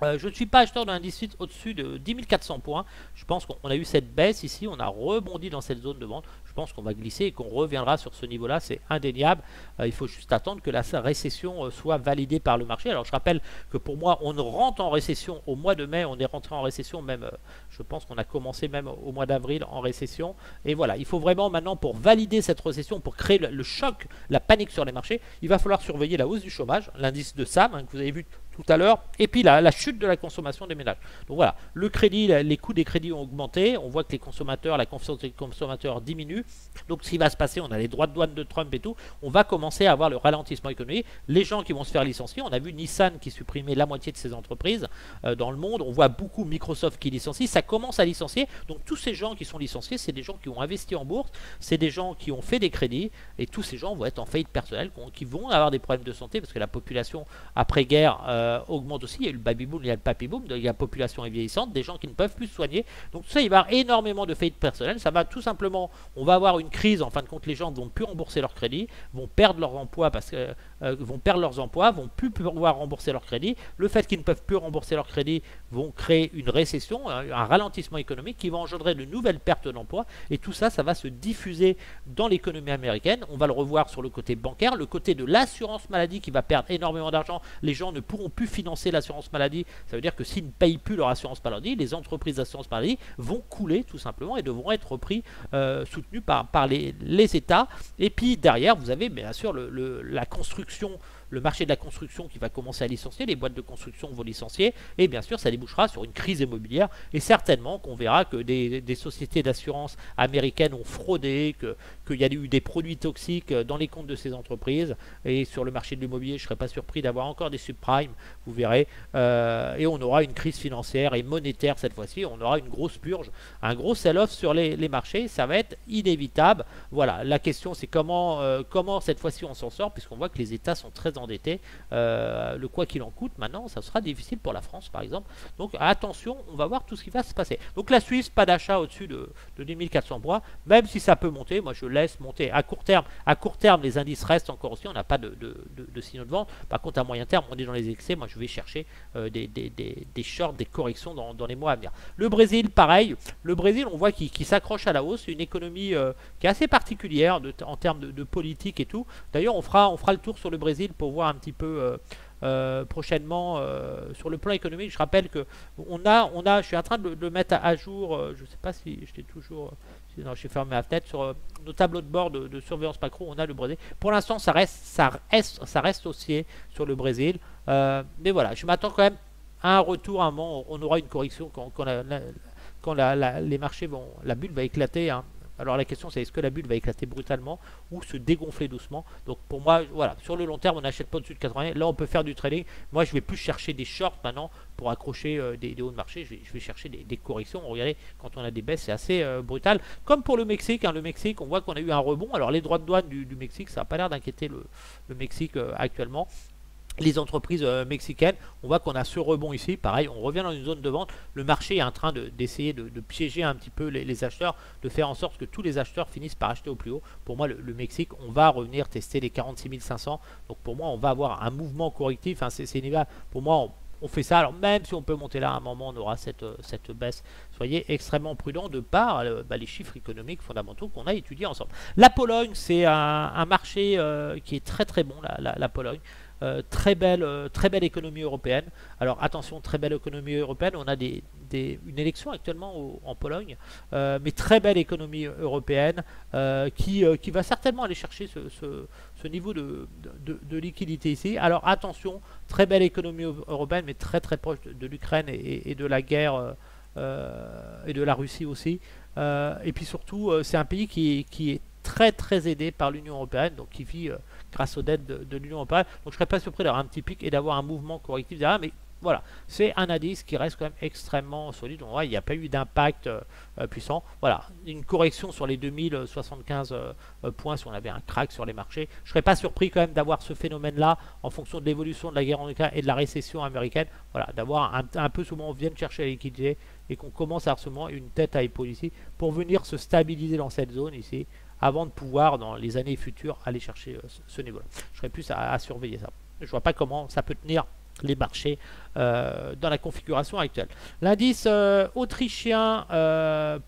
Je ne suis pas acheteur d'un indice suisse au-dessus de 10 400 points. Je pense qu'on a eu cette baisse ici, on a rebondi dans cette zone de vente. Je pense qu'on va glisser et qu'on reviendra sur ce niveau-là, c'est indéniable. Il faut juste attendre que la récession soit validée par le marché. Alors je rappelle que pour moi, on rentre en récession au mois de mai, on est rentré en récession même, je pense qu'on a commencé même au mois d'avril en récession. Et voilà, il faut vraiment maintenant pour valider cette récession, pour créer le choc, la panique sur les marchés, il va falloir surveiller la hausse du chômage, l'indice de SAM que vous avez vu tout à l'heure, et puis la chute de la consommation des ménages. Donc voilà, le crédit, les coûts des crédits ont augmenté, on voit que les consommateurs, la confiance des consommateurs diminue. Donc ce qui va se passer, on a les droits de douane de Trump et tout, on va commencer à avoir le ralentissement économique, les gens qui vont se faire licencier, on a vu Nissan qui supprimait la moitié de ses entreprises dans le monde, on voit beaucoup Microsoft qui licencie, ça commence à licencier. Donc tous ces gens qui sont licenciés, c'est des gens qui ont investi en bourse, c'est des gens qui ont fait des crédits, et tous ces gens vont être en faillite personnelle, qui vont avoir des problèmes de santé, parce que la population après-guerre augmente aussi. Il y a eu le baby boom, il y a le papy boom, il y a la population est vieillissante, des gens qui ne peuvent plus se soigner. Donc tout ça, il va y avoir énormément de faillites personnelles. Ça va tout simplement, on va avoir une crise. En fin de compte, les gens vont plus rembourser leur crédit, vont perdre leur emploi parce que vont perdre leurs emplois, vont plus pouvoir rembourser leur crédit. Le fait qu'ils ne peuvent plus rembourser leur crédit vont créer une récession, un ralentissement économique qui va engendrer de nouvelles pertes d'emplois. Et tout ça, ça va se diffuser dans l'économie américaine. On va le revoir sur le côté bancaire, le côté de l'assurance maladie qui va perdre énormément d'argent. Les gens ne pourront plus financer l'assurance maladie. Ça veut dire que s'ils ne payent plus leur assurance maladie, les entreprises d'assurance maladie vont couler tout simplement et devront être repris, soutenus par les États. Et puis derrière, vous avez bien sûr la construction, le marché de la construction qui va commencer à licencier, les boîtes de construction vont licencier, et bien sûr ça débouchera sur une crise immobilière, et certainement qu'on verra que des sociétés d'assurance américaines ont fraudé, qu'il y a eu des produits toxiques dans les comptes de ces entreprises, et sur le marché de l'immobilier, je ne serais pas surpris d'avoir encore des subprimes, vous verrez, et on aura une crise financière et monétaire cette fois-ci, on aura une grosse purge, un gros sell-off sur les marchés, ça va être inévitable. Voilà, la question c'est comment cette fois-ci on s'en sort, puisqu'on voit que les États sont très endettés, le quoi qu'il en coûte maintenant ça sera difficile pour la France par exemple, donc attention, on va voir tout ce qui va se passer. Donc la Suisse, pas d'achat au-dessus de 10 400 points, même si ça peut monter, moi je laisse monter à court terme les indices restent encore aussi, on n'a pas de signaux de vente. Par contre à moyen terme on est dans les excès, moi je vais chercher des shorts, des corrections dans les mois à venir. Le Brésil pareil, le Brésil on voit qu'il s'accroche à la hausse, une économie qui est assez particulière en termes de politique et tout. D'ailleurs on fera le tour sur le Brésil pour voir un petit peu prochainement sur le plan économique. Je rappelle que je suis en train de le mettre à jour. Je ne sais pas si je l'ai toujours. Non, j'ai fermé ma fenêtre sur nos tableaux de bord de surveillance macro. On a le Brésil. Pour l'instant, ça reste haussier sur le Brésil. Mais voilà, je m'attends quand même à un retour. À un moment, on aura une correction quand les marchés vont, la bulle va éclater. Hein. Alors la question c'est est-ce que la bulle va éclater brutalement ou se dégonfler doucement. Donc pour moi, voilà, sur le long terme on n'achète pas au-dessus de 80. Là on peut faire du trading. Moi je vais plus chercher des shorts maintenant pour accrocher des hauts de marché. Je vais chercher des corrections. Regardez, quand on a des baisses c'est assez brutal. Comme pour le Mexique, hein, le Mexique on voit qu'on a eu un rebond. Alors les droits de douane du Mexique, ça n'a pas l'air d'inquiéter le Mexique actuellement. Les entreprises mexicaines, on voit qu'on a ce rebond ici, pareil, on revient dans une zone de vente, le marché est en train d'essayer de piéger un petit peu les acheteurs, de faire en sorte que tous les acheteurs finissent par acheter au plus haut. Pour moi, le Mexique, on va revenir tester les 46 500, donc pour moi, on va avoir un mouvement correctif, hein, c'est pour moi, on fait ça, alors même si on peut monter là, à un moment, on aura cette baisse. Soyez extrêmement prudents de par les chiffres économiques fondamentaux qu'on a étudiés ensemble. La Pologne, c'est un marché qui est très très bon, la Pologne. Très belle économie européenne. Alors attention, très belle économie européenne. On a une élection actuellement en Pologne, mais très belle économie européenne qui va certainement aller chercher ce niveau de liquidité ici. Alors attention, très belle économie européenne, mais très très proche de l'Ukraine et de la guerre et de la Russie aussi. Et puis surtout, c'est un pays qui est très très aidé par l'Union européenne, donc qui vit grâce aux dettes de l'Union européenne. Donc je ne serais pas surpris d'avoir un petit pic et d'avoir un mouvement correctif derrière, mais voilà, c'est un indice qui reste quand même extrêmement solide. On voit, il n'y a pas eu d'impact puissant. Voilà, une correction sur les 2075 points si on avait un crack sur les marchés. Je ne serais pas surpris quand même d'avoir ce phénomène-là en fonction de l'évolution de la guerre en Ukraine et de la récession américaine. Voilà, d'avoir un peu souvent on vienne chercher la liquidité et qu'on commence à recevoir une tête à épaule ici pour venir se stabiliser dans cette zone ici avant de pouvoir dans les années futures aller chercher ce niveau-là. Je serais plus à surveiller ça. Je vois pas comment ça peut tenir les marchés dans la configuration actuelle. L'indice autrichien,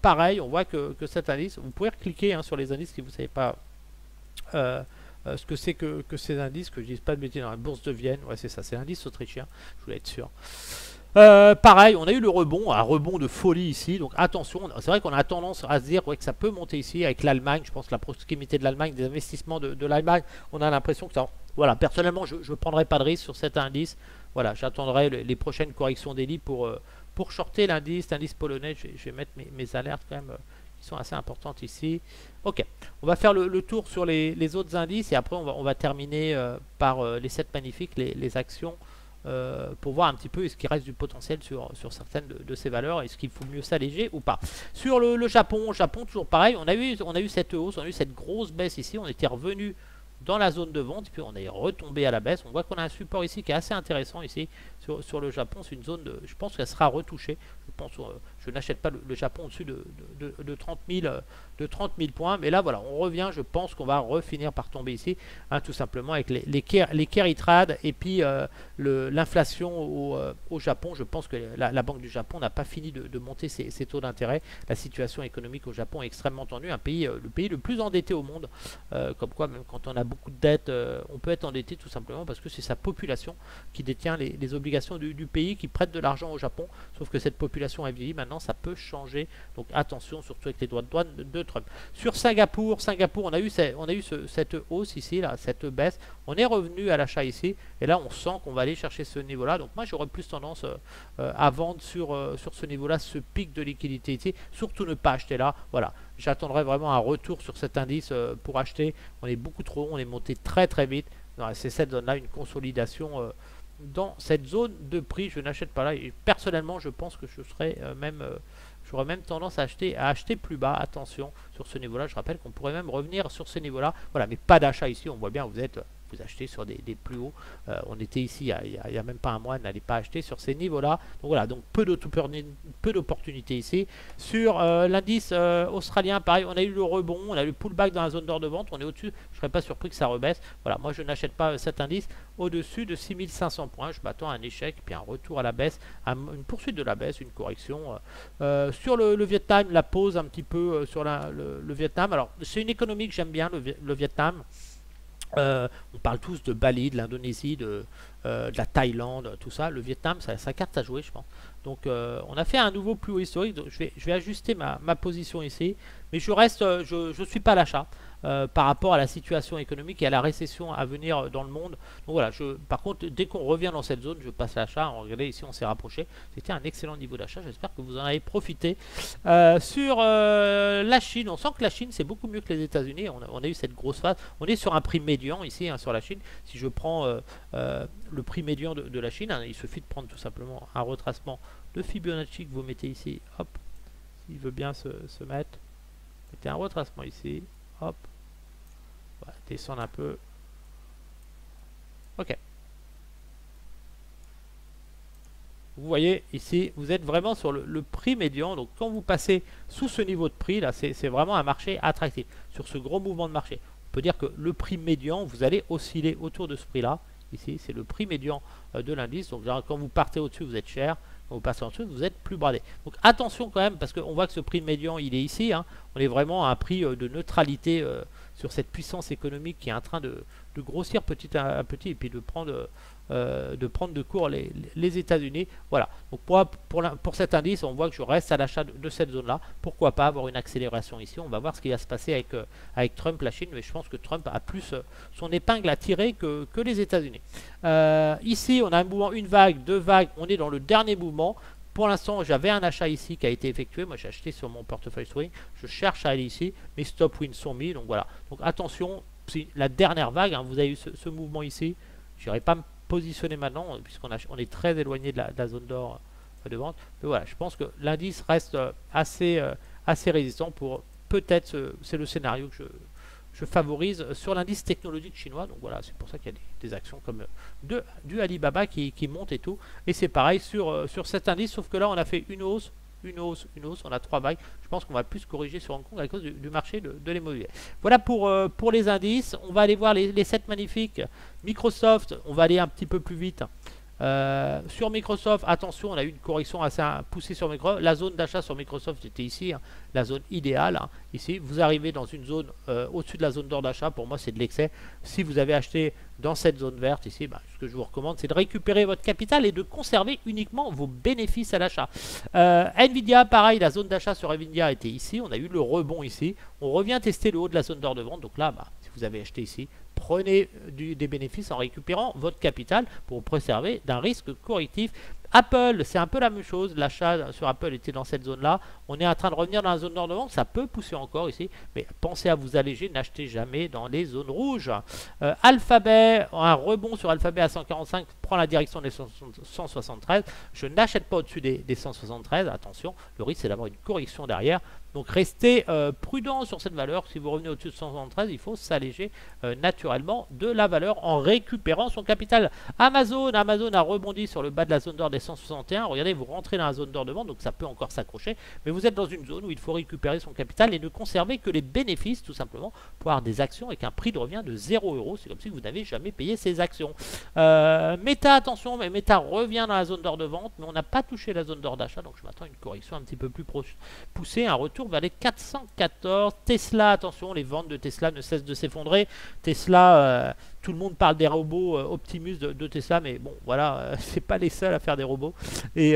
pareil, on voit que cet indice, vous pouvez cliquer hein, sur les indices si vous ne savez pas ce que c'est que ces indices, que je ne dise pas de bêtises dans la bourse de Vienne. Ouais, c'est ça, c'est l'indice autrichien, je voulais être sûr. Pareil, on a eu le rebond, un rebond de folie ici, donc attention, c'est vrai qu'on a tendance à se dire ouais, que ça peut monter ici avec l'Allemagne, je pense la proximité de l'Allemagne, des investissements de l'Allemagne, on a l'impression que ça... Voilà, personnellement, je ne prendrai pas de risque sur cet indice, voilà, j'attendrai les prochaines corrections d'Eli pour shorter l'indice polonais, je vais mettre mes alertes quand même qui sont assez importantes ici. Ok, on va faire le tour sur les autres indices et après on va terminer par les 7 magnifiques, les actions. Pour voir un petit peu est-ce qu'il reste du potentiel sur certaines de ces valeurs, est-ce qu'il faut mieux s'alléger ou pas. Sur le Japon, toujours pareil, on a eu cette hausse, on a eu cette grosse baisse ici, on était revenu dans la zone de vente, puis on est retombé à la baisse. On voit qu'on a un support ici qui est assez intéressant ici sur le Japon. C'est une zone de, je pense qu'elle sera retouchée. Je n'achète pas le Japon au-dessus de 30 000 points, mais là voilà, on revient. Je pense qu'on va refinir par tomber ici, hein, tout simplement avec les carry trade et puis l'inflation au Japon. Je pense que la Banque du Japon n'a pas fini de monter ses taux d'intérêt. La situation économique au Japon est extrêmement tendue, le pays le plus endetté au monde, comme quoi même quand on a beaucoup de dettes, on peut être endetté tout simplement parce que c'est sa population qui détient les obligations du pays, qui prête de l'argent au Japon, sauf que cette population a vieilli, maintenant ça peut changer, donc attention surtout avec les droits de douane de Trump. Sur Singapour, on a eu cette hausse ici, là, cette baisse, on est revenu à l'achat ici, et là on sent qu'on va aller chercher ce niveau là, donc moi j'aurais plus tendance à vendre sur ce niveau là, ce pic de liquidité ici, surtout ne pas acheter là, voilà. J'attendrai vraiment un retour sur cet indice pour acheter. On est beaucoup trop haut, on est monté très très vite. C'est cette zone-là, une consolidation dans cette zone de prix. Je n'achète pas là. Et personnellement, je pense que je serais j'aurais même tendance à acheter plus bas. Attention sur ce niveau-là. Je rappelle qu'on pourrait même revenir sur ce niveau-là. Voilà, mais pas d'achat ici. On voit bien, vous achetez sur des plus hauts. On était ici il y a même pas un mois, n'allez pas acheter sur ces niveaux-là. Donc voilà, donc peu d'opportunités ici. Sur l'indice australien, pareil, on a eu le rebond, on a eu le pullback dans la zone d'or de vente, on est au-dessus, je ne serais pas surpris que ça rebaisse. Voilà, moi je n'achète pas cet indice au-dessus de 6500 points. Je m'attends à un échec, puis un retour à la baisse, à une poursuite de la baisse, une correction. Sur le Vietnam, la pause un petit peu sur le Vietnam. Alors c'est une économie que j'aime bien, le Vietnam. On parle tous de Bali, de l'Indonésie, de la Thaïlande, tout ça. Le Vietnam, ça carte à jouer, je pense. Donc on a fait un nouveau plus haut historique. Donc, je vais ajuster ma position ici. Mais je reste, je suis pas à l'achat par rapport à la situation économique et à la récession à venir dans le monde. Donc voilà, par contre, dès qu'on revient dans cette zone, je passe à l'achat. Regardez, ici, on s'est rapproché. C'était un excellent niveau d'achat. J'espère que vous en avez profité. Sur la Chine, on sent que la Chine, c'est beaucoup mieux que les États-Unis. On a eu cette grosse phase. On est sur un prix médian ici, hein, sur la Chine. Si je prends le prix médian de la Chine, hein, il suffit de prendre tout simplement un retracement de Fibonacci que vous mettez ici. Hop, s'il veut bien se mettre. Mettez un retracement ici. Hop. On va descendre un peu. Ok. Vous voyez ici, vous êtes vraiment sur le prix médian. Donc quand vous passez sous ce niveau de prix, là, c'est vraiment un marché attractif. Sur ce gros mouvement de marché, on peut dire que le prix médian, vous allez osciller autour de ce prix-là. Ici, c'est le prix médian de l'indice. Donc quand vous partez au-dessus, vous êtes cher. Quand vous passez en dessous, vous êtes plus bradé. Donc attention quand même, parce qu'on voit que ce prix médian, il est ici. Hein. On est vraiment à un prix de neutralité sur cette puissance économique qui est en train de grossir petit à petit et puis de prendre de court les États-Unis. Voilà. Donc pour cet indice, on voit que je reste à l'achat de cette zone-là. Pourquoi pas avoir une accélération ici? On va voir ce qui va se passer avec Trump, la Chine, mais je pense que Trump a plus son épingle à tirer que les États-Unis. Ici, on a un mouvement, une vague, deux vagues. On est dans le dernier mouvement. Pour l'instant, j'avais un achat ici qui a été effectué. Moi, j'ai acheté sur mon portefeuille swing. Je cherche à aller ici. Mes stop wins sont mis. Donc voilà. Donc attention, c'est la dernière vague. Hein, vous avez eu ce mouvement ici. Je n'irai pas me positionner maintenant puisqu'on est très éloigné de la zone d'or de vente. Mais voilà, je pense que l'indice reste assez résistant pour peut-être, c'est le scénario que je favorise sur l'indice technologique chinois. Donc voilà, c'est pour ça qu'il y a des actions comme du Alibaba qui monte et tout. Et c'est pareil sur cet indice, sauf que là on a fait une hausse, on a trois vagues. Je pense qu'on va plus corriger sur Hong Kong à cause du marché de l'immobilier. Voilà pour les indices. On va aller voir les 7 magnifiques. Microsoft, on va aller un petit peu plus vite. Sur Microsoft, attention, on a eu une correction assez poussée sur Microsoft. La zone d'achat sur Microsoft était ici, hein, la zone idéale. Hein, ici, vous arrivez dans une zone au-dessus de la zone d'or d'achat. Pour moi, c'est de l'excès. Si vous avez acheté dans cette zone verte ici, bah, ce que je vous recommande, c'est de récupérer votre capital et de conserver uniquement vos bénéfices à l'achat. Nvidia, pareil, la zone d'achat sur Nvidia était ici. On a eu le rebond ici. On revient tester le haut de la zone d'or de vente. Donc là, bah, si vous avez acheté ici, prenez des bénéfices en récupérant votre capital pour vous préserver d'un risque correctif. Apple, c'est un peu la même chose. L'achat sur Apple était dans cette zone-là. On est en train de revenir dans la zone nord de vente. Ça peut pousser encore ici. Mais pensez à vous alléger. N'achetez jamais dans les zones rouges. Alphabet, un rebond sur Alphabet à 145 prend la direction des 173. Je n'achète pas au-dessus des 173. Attention, le risque c'est d'avoir une correction derrière. Donc restez prudent sur cette valeur. Si vous revenez au-dessus de 173, il faut s'alléger naturellement de la valeur en récupérant son capital. Amazon a rebondi sur le bas de la zone d'or des 161. Regardez, vous rentrez dans la zone d'or de vente, donc ça peut encore s'accrocher. Mais vous êtes dans une zone où il faut récupérer son capital et ne conserver que les bénéfices, tout simplement, pour avoir des actions avec un prix de revient de 0 €. C'est comme si vous n'avez jamais payé ces actions. Meta, attention, mais Meta revient dans la zone d'or de vente, mais on n'a pas touché la zone d'or d'achat, donc je m'attends à une correction un petit peu plus poussée, un retour vers les 414. Tesla, attention, les ventes de Tesla ne cessent de s'effondrer. Tesla, tout le monde parle des robots Optimus de Tesla, mais bon, voilà, c'est pas les seuls à faire des robots et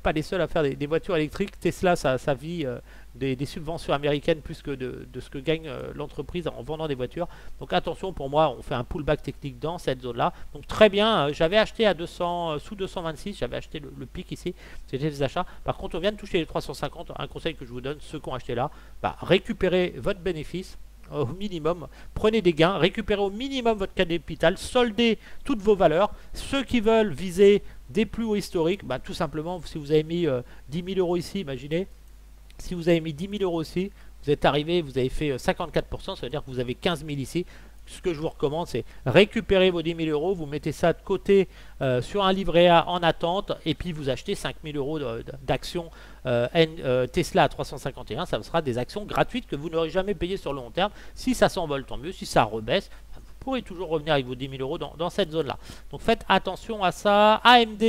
pas les seuls à faire des voitures électriques. Tesla, ça vit des subventions américaines plus que de ce que gagne l'entreprise en vendant des voitures. Donc attention, pour moi, on fait un pullback technique dans cette zone-là. Donc très bien, j'avais acheté à 200, sous 226, j'avais acheté le pic ici, c'était des achats. Par contre, on vient de toucher les 350. Un conseil que je vous donne, ceux qui ont acheté là, bah, récupérez votre bénéfice au minimum, prenez des gains, récupérez au minimum votre capital, soldez toutes vos valeurs. Ceux qui veulent viser des plus hauts historiques, bah, tout simplement, si vous avez mis 10 000 € ici, imaginez, si vous avez mis 10 000 € ici, vous êtes arrivé, vous avez fait 54%, ça veut dire que vous avez 15 000 ici. Ce que je vous recommande, c'est récupérer vos 10 000 €, vous mettez ça de côté sur un livret A en attente, et puis vous achetez 5 000 € d'actions Tesla à 351. Ça sera des actions gratuites que vous n'aurez jamais payées sur le long terme. Si ça s'envole, tant mieux. Si ça rebaisse, vous pourrez toujours revenir avec vos 10 000 euros dans cette zone-là. Donc faites attention à ça. AMD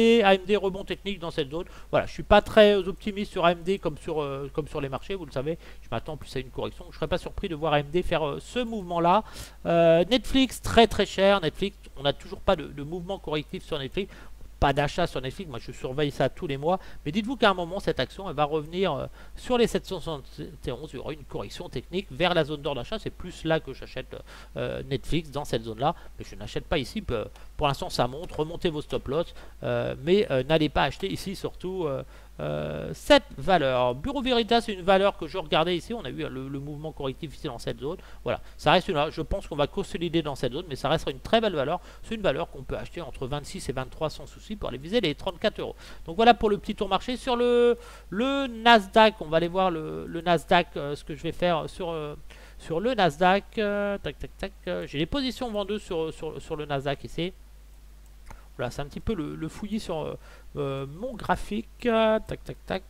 rebond technique dans cette zone. Voilà, je ne suis pas très optimiste sur AMD comme sur les marchés, vous le savez. Je m'attends plus à une correction. Je ne serais pas surpris de voir AMD faire ce mouvement-là. Netflix, très très cher. Netflix, on n'a toujours pas de mouvement correctif sur Netflix. Pas d'achat sur Netflix, moi je surveille ça tous les mois, mais dites-vous qu'à un moment cette action elle va revenir sur les 771, il y aura une correction technique vers la zone d'or d'achat, c'est plus là que j'achète Netflix, dans cette zone là, mais je n'achète pas ici, pour l'instant ça monte, remontez vos stop loss, mais n'allez pas acheter ici surtout cette valeur. Bureau Veritas, c'est une valeur que je regardais ici, on a eu le mouvement correctif ici dans cette zone, voilà, ça reste une valeur, je pense qu'on va consolider dans cette zone, mais ça restera une très belle valeur, c'est une valeur qu'on peut acheter entre 26 et 23 sans souci pour aller viser les 34 euros. Donc voilà pour le petit tour marché. Sur le Nasdaq, on va aller voir le Nasdaq, ce que je vais faire sur le Nasdaq, tac tac tac, j'ai les positions vendeuses sur le Nasdaq ici. Voilà, c'est un petit peu le fouillis sur mon graphique. Tac, tac, tac.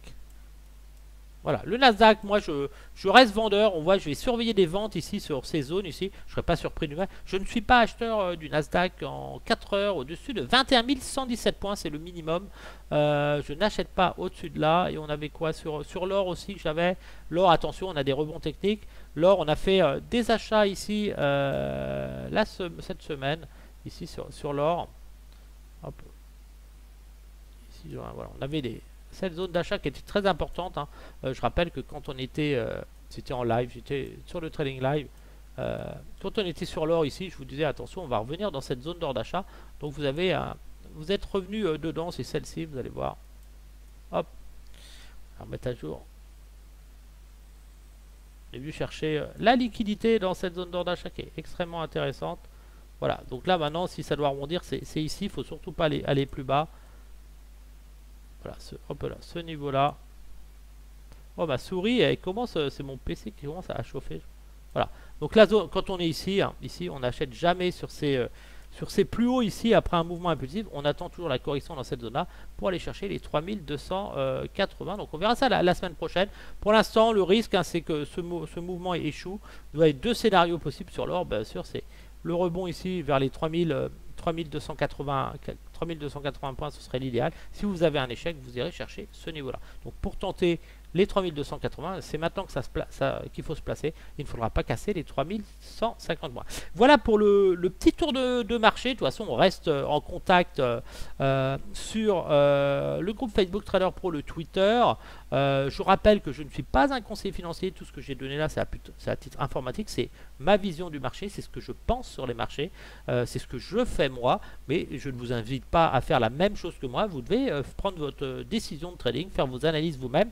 Voilà, le Nasdaq, moi je reste vendeur. On voit, je vais surveiller des ventes ici sur ces zones ici. Je ne serais pas surpris du mal. Je ne suis pas acheteur du Nasdaq en 4 heures au-dessus de 21 117 points, c'est le minimum. Je n'achète pas au-dessus de là. Et on avait quoi sur l'or aussi que j'avais. L'or, attention, on a des rebonds techniques. L'or, on a fait des achats ici cette semaine, ici sur l'or. Hop. Ici, voilà, on avait cette zone d'achat qui était très importante. Hein. Je rappelle que quand on était, c'était en live, j'étais sur le trading live. Quand on était sur l'or ici, je vous disais attention, on va revenir dans cette zone d'or d'achat. Donc vous êtes revenu dedans, c'est celle-ci, vous allez voir. Hop, on va mettre à jour. J'ai vu chercher la liquidité dans cette zone d'or d'achat qui est extrêmement intéressante. Voilà, donc là maintenant, si ça doit rebondir, c'est ici, il ne faut surtout pas aller plus bas. Voilà, ce niveau-là. Oh, ma souris, elle commence, c'est mon PC qui commence à chauffer. Voilà, donc là, quand on est ici, ici, on n'achète jamais sur ces plus hauts ici, après un mouvement impulsif. On attend toujours la correction dans cette zone-là pour aller chercher les 3280. Donc on verra ça la semaine prochaine. Pour l'instant, le risque, c'est que ce mouvement échoue. Il doit y avoir deux scénarios possibles sur l'or, bien sûr, c'est le rebond ici vers les 3280 points, ce serait l'idéal. Si vous avez un échec, vous irez chercher ce niveau-là. Donc pour tenter les 3280, c'est maintenant que qu'il faut se placer. Il ne faudra pas casser les 3150 points. Voilà pour le petit tour de marché. De toute façon, on reste en contact sur le groupe Facebook Trader Pro, le Twitter. Je rappelle que je ne suis pas un conseiller financier. Tout ce que j'ai donné là, c'est à titre informatique. C'est ma vision du marché. C'est ce que je pense sur les marchés. C'est ce que je fais moi. Mais je ne vous invite pas à faire la même chose que moi. Vous devez prendre votre décision de trading, faire vos analyses vous-même.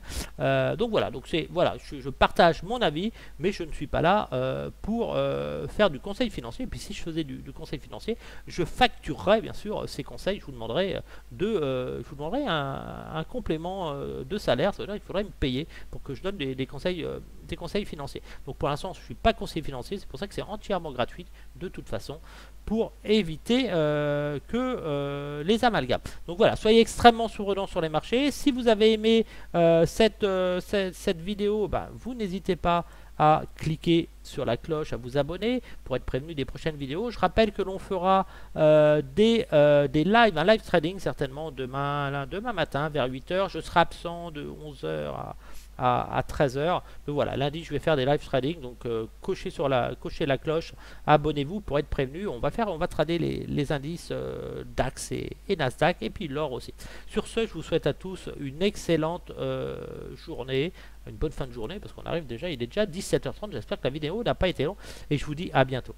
Donc voilà, je partage mon avis, mais je ne suis pas là pour faire du conseil financier. Et puis si je faisais du conseil financier, je facturerais bien sûr ces conseils. Je vous demanderais un complément de salaire. C'est-à-dire il faudrait me payer pour que je donne des conseils financiers. Donc pour l'instant, je ne suis pas conseiller financier. C'est pour ça que c'est entièrement gratuit de toute façon, pour éviter les amalgames. Donc voilà, soyez extrêmement prudents sur les marchés. Si vous avez aimé cette vidéo, vous n'hésitez pas à cliquer sur la cloche, à vous abonner pour être prévenu des prochaines vidéos. Je rappelle que l'on fera des lives, un live trading certainement demain matin vers 8 h. Je serai absent de 11 h à 13 h. Mais voilà, lundi je vais faire des live trading, donc cochez la cloche, abonnez-vous pour être prévenu. On va trader les indices DAX et Nasdaq, et puis l'or aussi. Sur ce, je vous souhaite à tous une excellente journée, une bonne fin de journée, parce qu'on arrive déjà, il est déjà 17 h 30. J'espère que la vidéo n'a pas été longue, et je vous dis à bientôt.